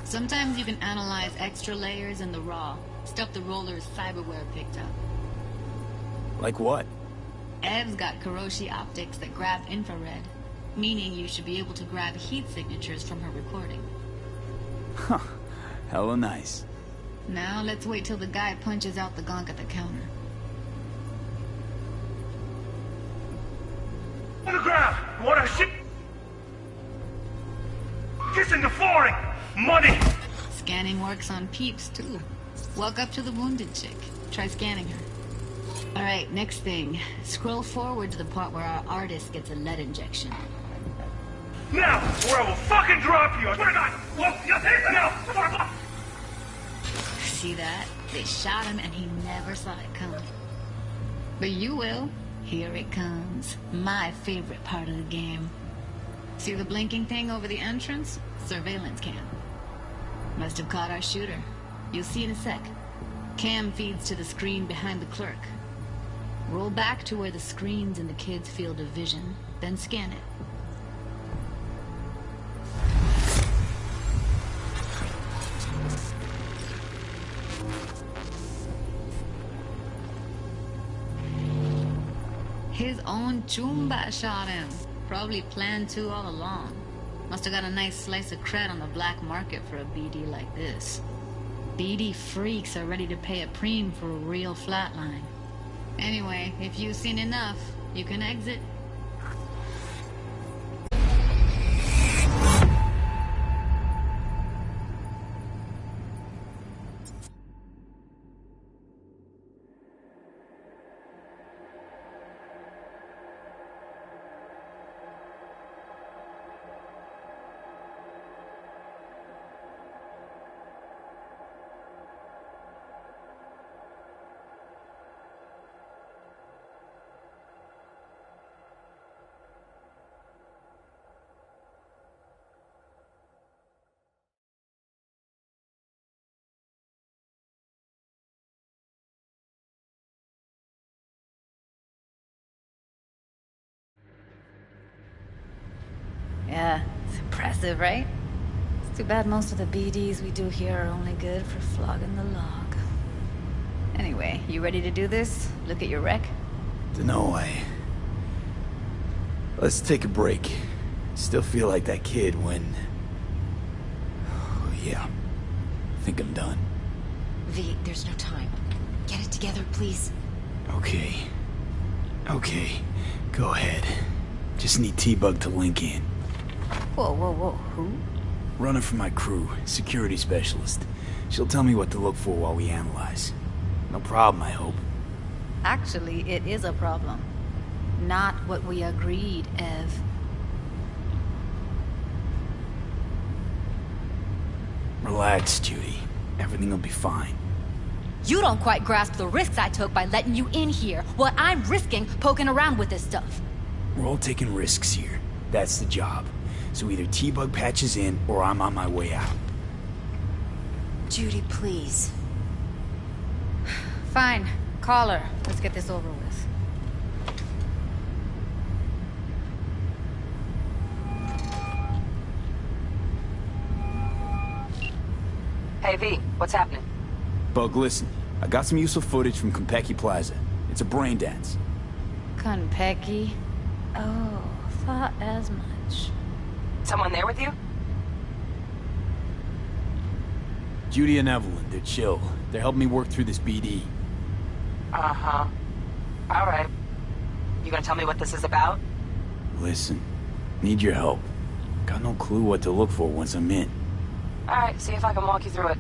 Sometimes you can analyze extra layers in the raw, stuff the roller's cyberware picked up. Like what? Ev's got Kiroshi optics that grab infrared, meaning you should be able to grab heat signatures from her recording. Huh. Hella nice. Now let's wait till the guy punches out the gonk at the counter. On the ground! What a shit! Kissing the flooring! Money! Scanning works on peeps, too. Walk up to the wounded chick. Try scanning her. Alright, next thing. Scroll forward to the part where our artist gets a lead injection. Now, or I will fucking drop you! I swear to God! Whoa, you take it now! See that? They shot him and he never saw it coming. But you will. Here it comes. My favorite part of the game. See the blinking thing over the entrance? Surveillance cam. Must have caught our shooter. You'll see in a sec. Cam feeds to the screen behind the clerk. Roll back to where the screen's in the kid's field of vision, then scan it. His own Chumba shot him. Probably planned to all along. Must have got a nice slice of cred on the black market for a BD like this. BD freaks are ready to pay a preem for a real flatline. Anyway, if you've seen enough, you can exit. Yeah, it's impressive, right? It's too bad most of the BDs we do here are only good for flogging the log. Anyway, you ready to do this? Look at your wreck? Dunno, Let's take a break. Still feel like that kid when... Oh, yeah. I think I'm done. V, there's no time. Get it together, please. Okay. Okay. Go ahead. Just need T-Bug to link in. Whoa, whoa, whoa. Who? Runner for my crew. Security specialist. She'll tell me what to look for while we analyze. No problem, I hope. Actually, it is a problem. Not what we agreed, Ev. Relax, Judy. Everything will be fine. You don't quite grasp the risks I took by letting you in here. What I'm risking poking around with this stuff. We're all taking risks here. That's the job. So either T-Bug patches in, or I'm on my way out. Judy, please. Fine. Call her. Let's get this over with. Hey, V, what's happening? Bug, listen. I got some useful footage from Konpeki Plaza. It's a brain dance. Konpeki? Oh, thought as much. Someone there with you? Judy and Evelyn, they're chill. They're helping me work through this BD. Uh-huh. All right. You gonna tell me what this is about? Listen, need your help. Got no clue what to look for once I'm in. All right, see if I can walk you through it.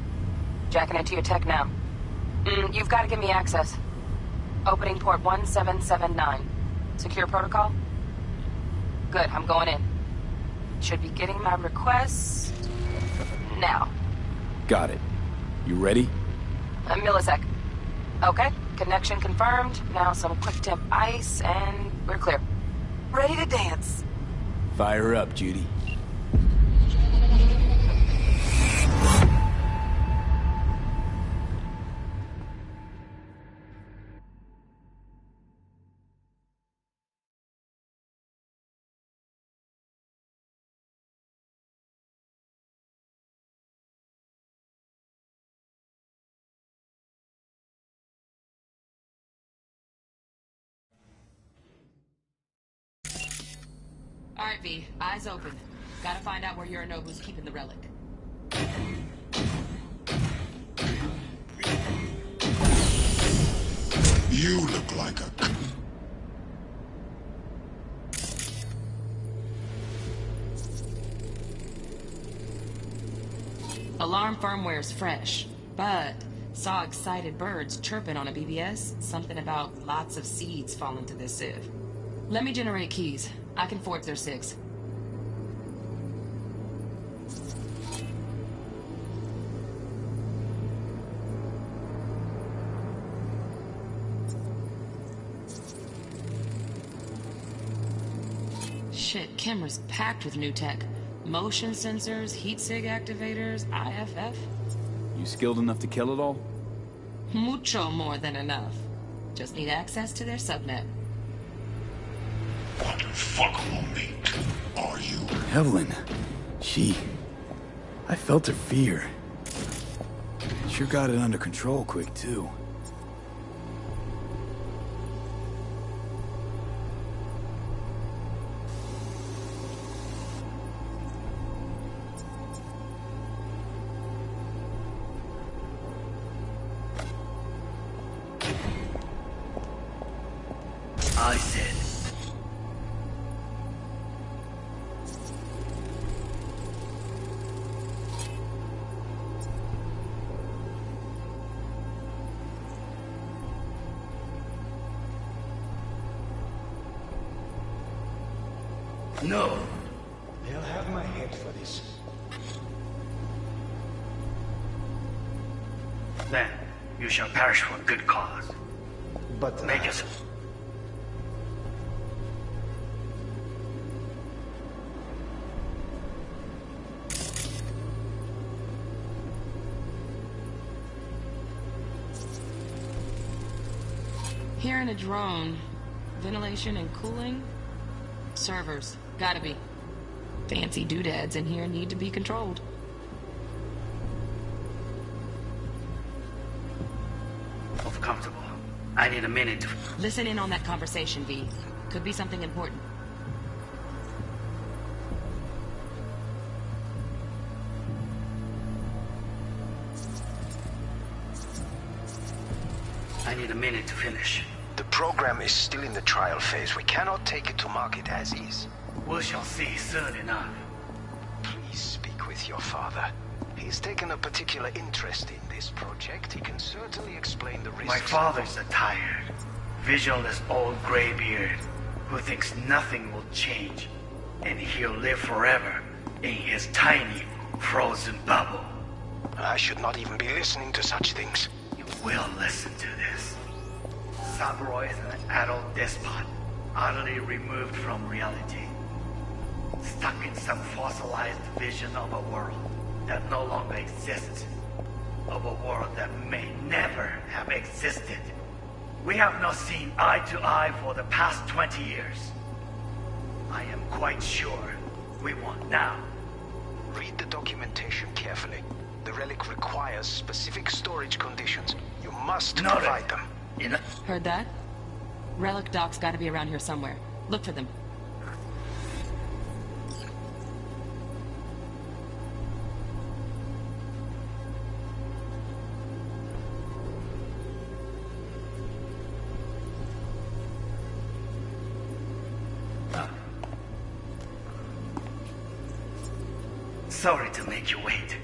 Jacking into your tech now. You've got to give me access. Opening port 1779. Secure protocol? Good, I'm going in. Should be getting my request... now. Got it. You ready? A millisec. Okay, connection confirmed. Now some quick temp ice, and we're clear. Ready to dance. Fire up, Judy. All right, V. Eyes open. Gotta find out where Yorinobu's keeping the relic. You look like a... Alarm firmware's fresh, but saw excited birds chirping on a BBS. Something about lots of seeds falling to this sieve. Let me generate keys. I can forge their SIGs. Shit, camera's packed with new tech. Motion sensors, heat sig activators, IFF. You skilled enough to kill it all? Mucho more than enough. Just need access to their subnet. What the fuck on me are you? Evelyn. I felt her fear. Sure got it under control quick, too. I said. No. They'll have my head for this. Then you shall perish for a good cause. But... Make yourself. Hearing a drone. Ventilation and cooling? Servers. Gotta be. Fancy doodads in here need to be controlled. Overcome. I need a minute to... Listen in on that conversation, V. Could be something important. I need a minute to finish. The program is still in the trial phase. We cannot take it to market as is. We shall see soon enough. Please speak with your father. He's taken a particular interest in this project. He can certainly explain the risks. My father's a tired, visionless old graybeard who thinks nothing will change, and he'll live forever in his tiny, frozen bubble. I should not even be listening to such things. You will listen to this. Saburo is an adult despot, utterly removed from reality. Stuck in some fossilized vision of a world that no longer exists. Of a world that may never have existed. We have not seen eye to eye for the past 20 years. I am quite sure we won't now. Read the documentation carefully. The relic requires specific storage conditions. You must provide them. Heard that? Relic docs gotta be around here somewhere. Look for them. Sorry to make you wait.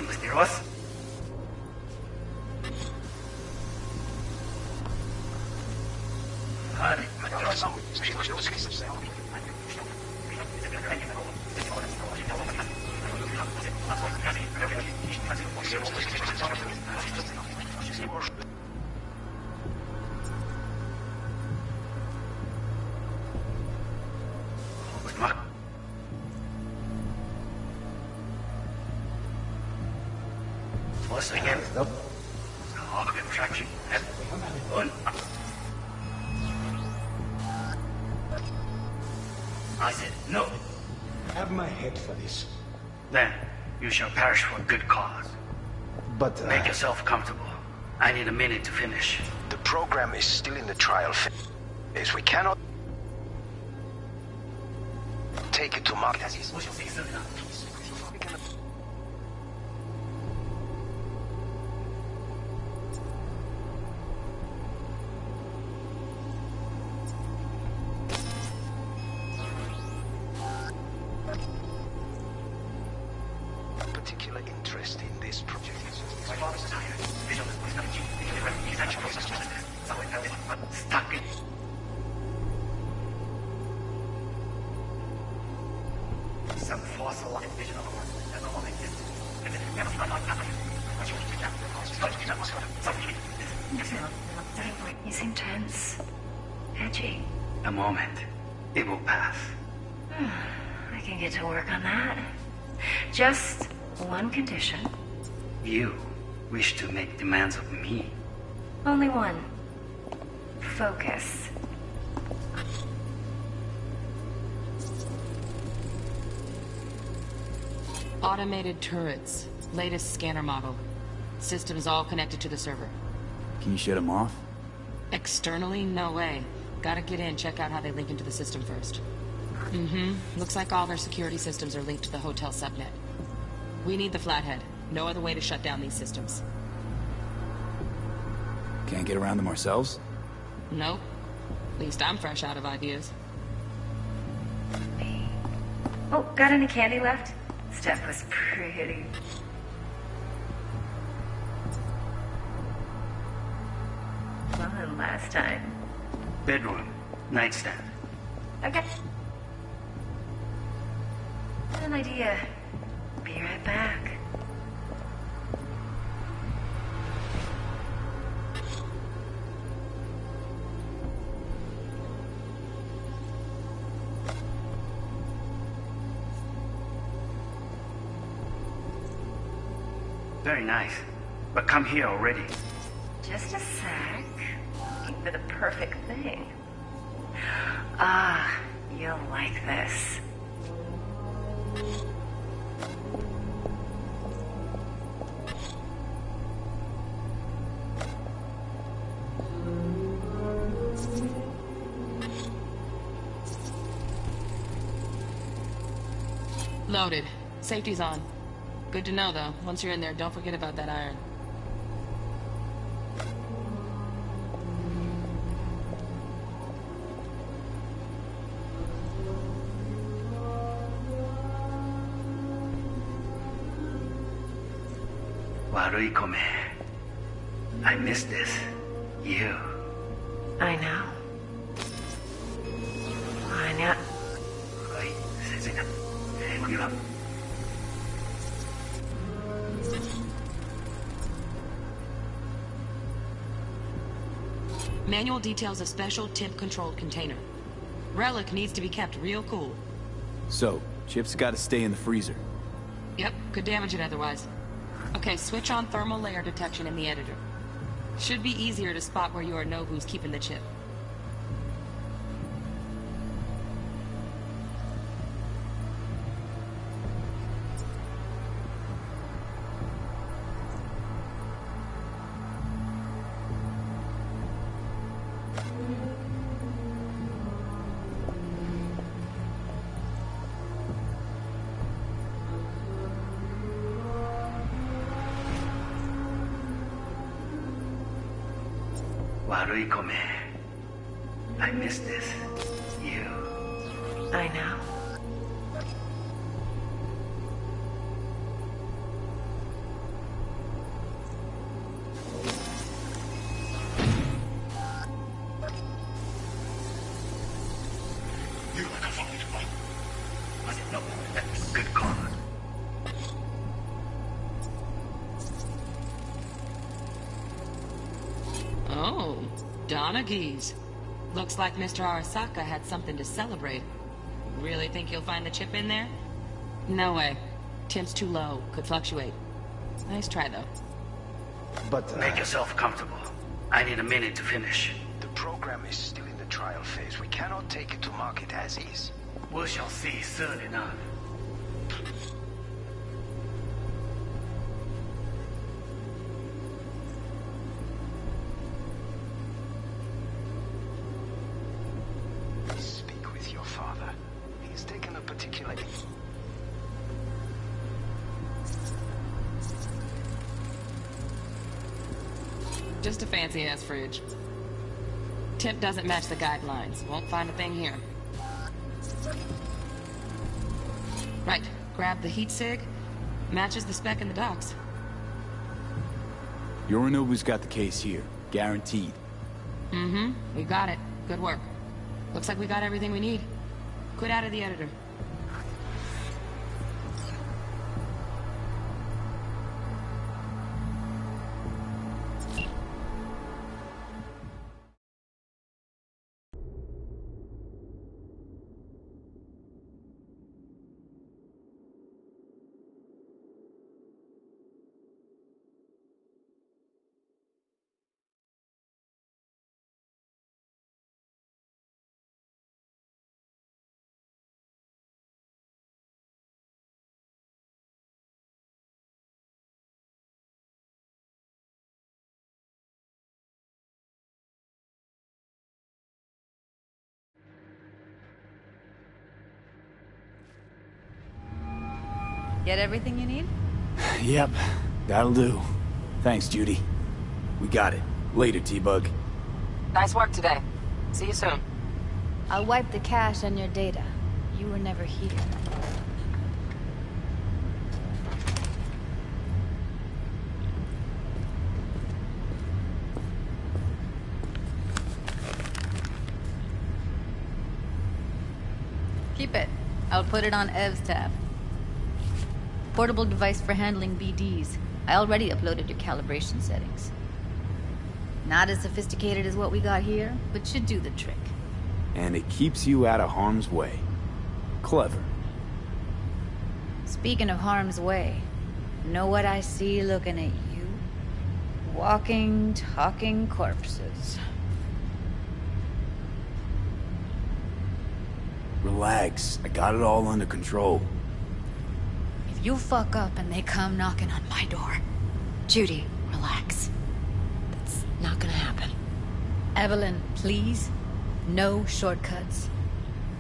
Mysterious? I said no. Have my head for this. Then you shall perish for a good cause. But make yourself comfortable. I need a minute to finish. The program is still in the trial phase. We cannot take it to market as is. We shall see soon enough. Particular interest in this project. My father's tired. Stuck in. Some fossilized vision of a world that no longer exists. You seem tense. Edgy. A moment. It will pass. I can get to work on that. Just one condition. You wish to make demands of me. Only one. Focus. Automated turrets. Latest scanner model. Systems all connected to the server. Can you shut them off? Externally, no way. Gotta get in, check out how they link into the system first. Looks like all their security systems are linked to the hotel subnet. We need the flathead. No other way to shut down these systems. Can't get around them ourselves? Nope. At least I'm fresh out of ideas. Oh, got any candy left? Steph was pretty. Fun last time. Bedroom. Nightstand. Okay. Got an idea. Be right back. Very nice. But come here already. Just a sec. Looking for the perfect thing. Ah, you'll like this. Loaded. Safety's on. Good to know, though. Once you're in there, don't forget about that iron. Waruikome. I miss this. You. I know. Anya. Oi, sensei. Magila. Manual details a special temp-controlled container. Relic needs to be kept real cool. So, Chip's gotta stay in the freezer. Yep, could damage it otherwise. Okay, switch on thermal layer detection in the editor. Should be easier to spot where Yorinobu's keeping the chip. Waruikome. I miss this. You. I know. No, good call. Oh, Donaghys. Looks like Mr. Arasaka had something to celebrate. Really think you'll find the chip in there? No way. Temp's too low. Could fluctuate. Nice try, though. But... Make yourself comfortable. I need a minute to finish. The program is still in the trial phase. We cannot take it to market as is. We shall see soon enough. Speak with your father. He's taken a particular... Just a fancy-ass fridge. Temp doesn't match the guidelines. Won't find a thing here. Right. Grab the heat sig. Matches the spec in the docks. Yorinobu's got the case here. Guaranteed. Mm-hmm. We got it. Good work. Looks like we got everything we need. Quit out of the editor. Get everything you need? Yep, that'll do. Thanks, Judy. We got it. Later, T-Bug. Nice work today. See you soon. I'll wipe the cache on your data. You were never here. Keep it. I'll put it on Ev's tab. Portable device for handling BDs. I already uploaded your calibration settings. Not as sophisticated as what we got here, but should do the trick. And it keeps you out of harm's way. Clever. Speaking of harm's way, know what I see looking at you? Walking, talking corpses. Relax. I got it all under control. If you fuck up and they come knocking on my door... Judy, relax. That's not gonna happen. Evelyn, please. No shortcuts.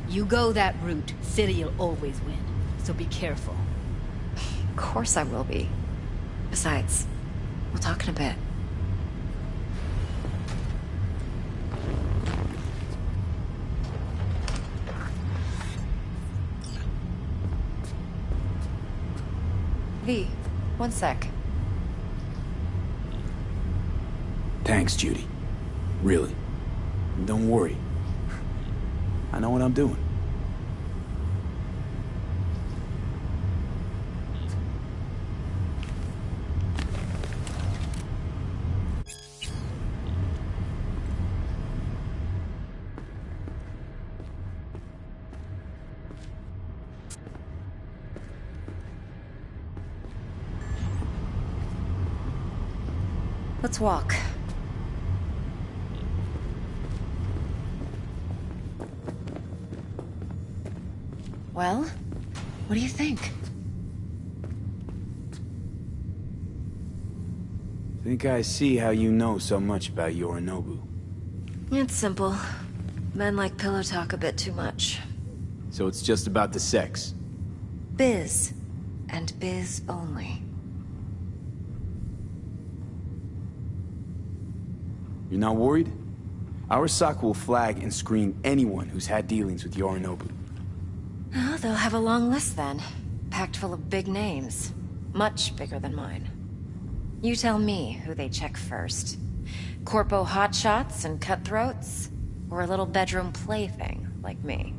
You go that route, City'll always win. so be careful. Of course I will be. Besides, we'll talk in a bit. V, one sec. Thanks, Judy. Really. And don't worry. I know what I'm doing. Let's walk. Well, what do you think? Think I see how you know so much about Yorinobu. It's simple. Men like pillow talk a bit too much. So it's just about the sex. Biz. And biz only. You're not worried? Arasaka will flag and screen anyone who's had dealings with Yorinobu. Oh, they'll have a long list then. Packed full of big names. Much bigger than mine. You tell me who they check first. Corpo hotshots and cutthroats? Or a little bedroom plaything like me?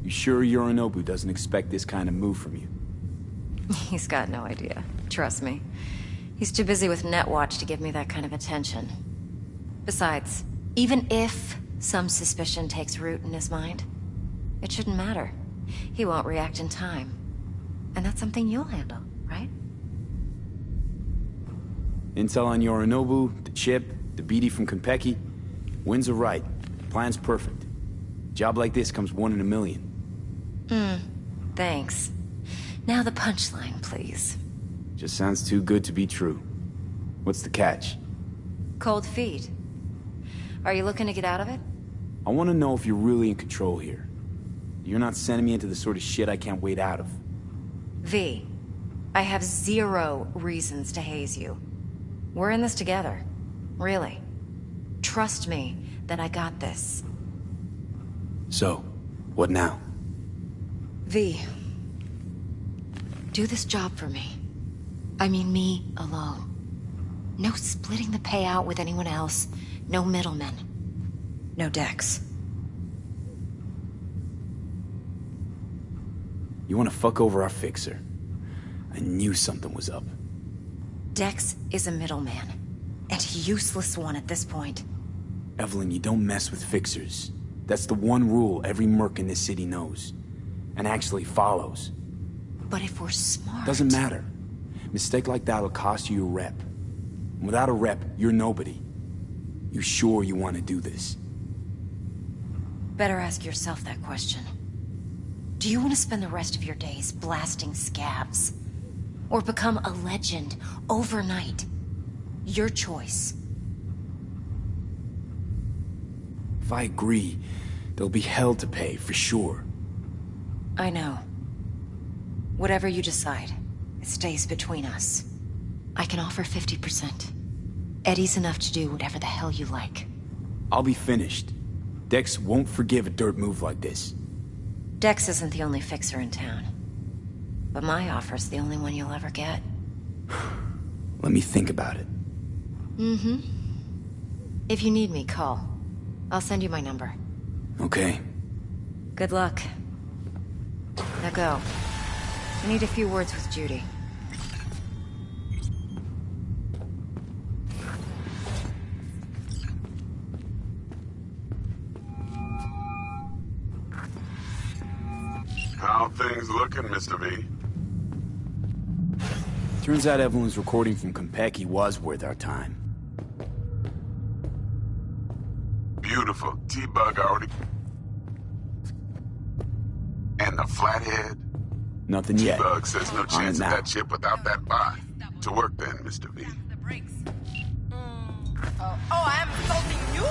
You sure Yorinobu doesn't expect this kind of move from you? He's got no idea. Trust me. He's too busy with Netwatch to give me that kind of attention. Besides, even if some suspicion takes root in his mind, it shouldn't matter. He won't react in time. And that's something you'll handle, right? Intel on Yorinobu, the chip, the BD from Konpeki. Winds are right. Plan's perfect. Job like this comes 1 in a million. Thanks. Now the punchline, please. Just sounds too good to be true. What's the catch? Cold feet. Are you looking to get out of it? I want to know if you're really in control here. You're not sending me into the sort of shit I can't wait out of. V, I have 0 reasons to haze you. We're in this together. Really. Trust me that I got this. So, what now? V, do this job for me. I mean me alone. No splitting the payout with anyone else. No middlemen. No Dex. You want to fuck over our fixer? I knew something was up. Dex is a middleman. And a useless one at this point. Evelyn, you don't mess with fixers. That's the one rule every merc in this city knows. And actually follows. But if we're smart... Doesn't matter. Mistake like that'll cost you a rep. And without a rep, you're nobody. You sure you want to do this? Better ask yourself that question. Do you want to spend the rest of your days blasting scabs? Or become a legend overnight? Your choice. If I agree, there'll be hell to pay, for sure. I know. Whatever you decide, it stays between us. I can offer 50%. Eddie's enough to do whatever the hell you like. I'll be finished. Dex won't forgive a dirt move like this. Dex isn't the only fixer in town. But my offer's the only one you'll ever get. Let me think about it. If you need me, call. I'll send you my number. Okay. Good luck. Now go. I need a few words with Judy. How things looking, Mr. V? Turns out Evelyn's recording from Konpeki was worth our time. Beautiful. T-Bug already... And the flathead? Nothing yet. T-Bug says no chance of that chip without that buy. To work then, Mr. V. I am insulting you?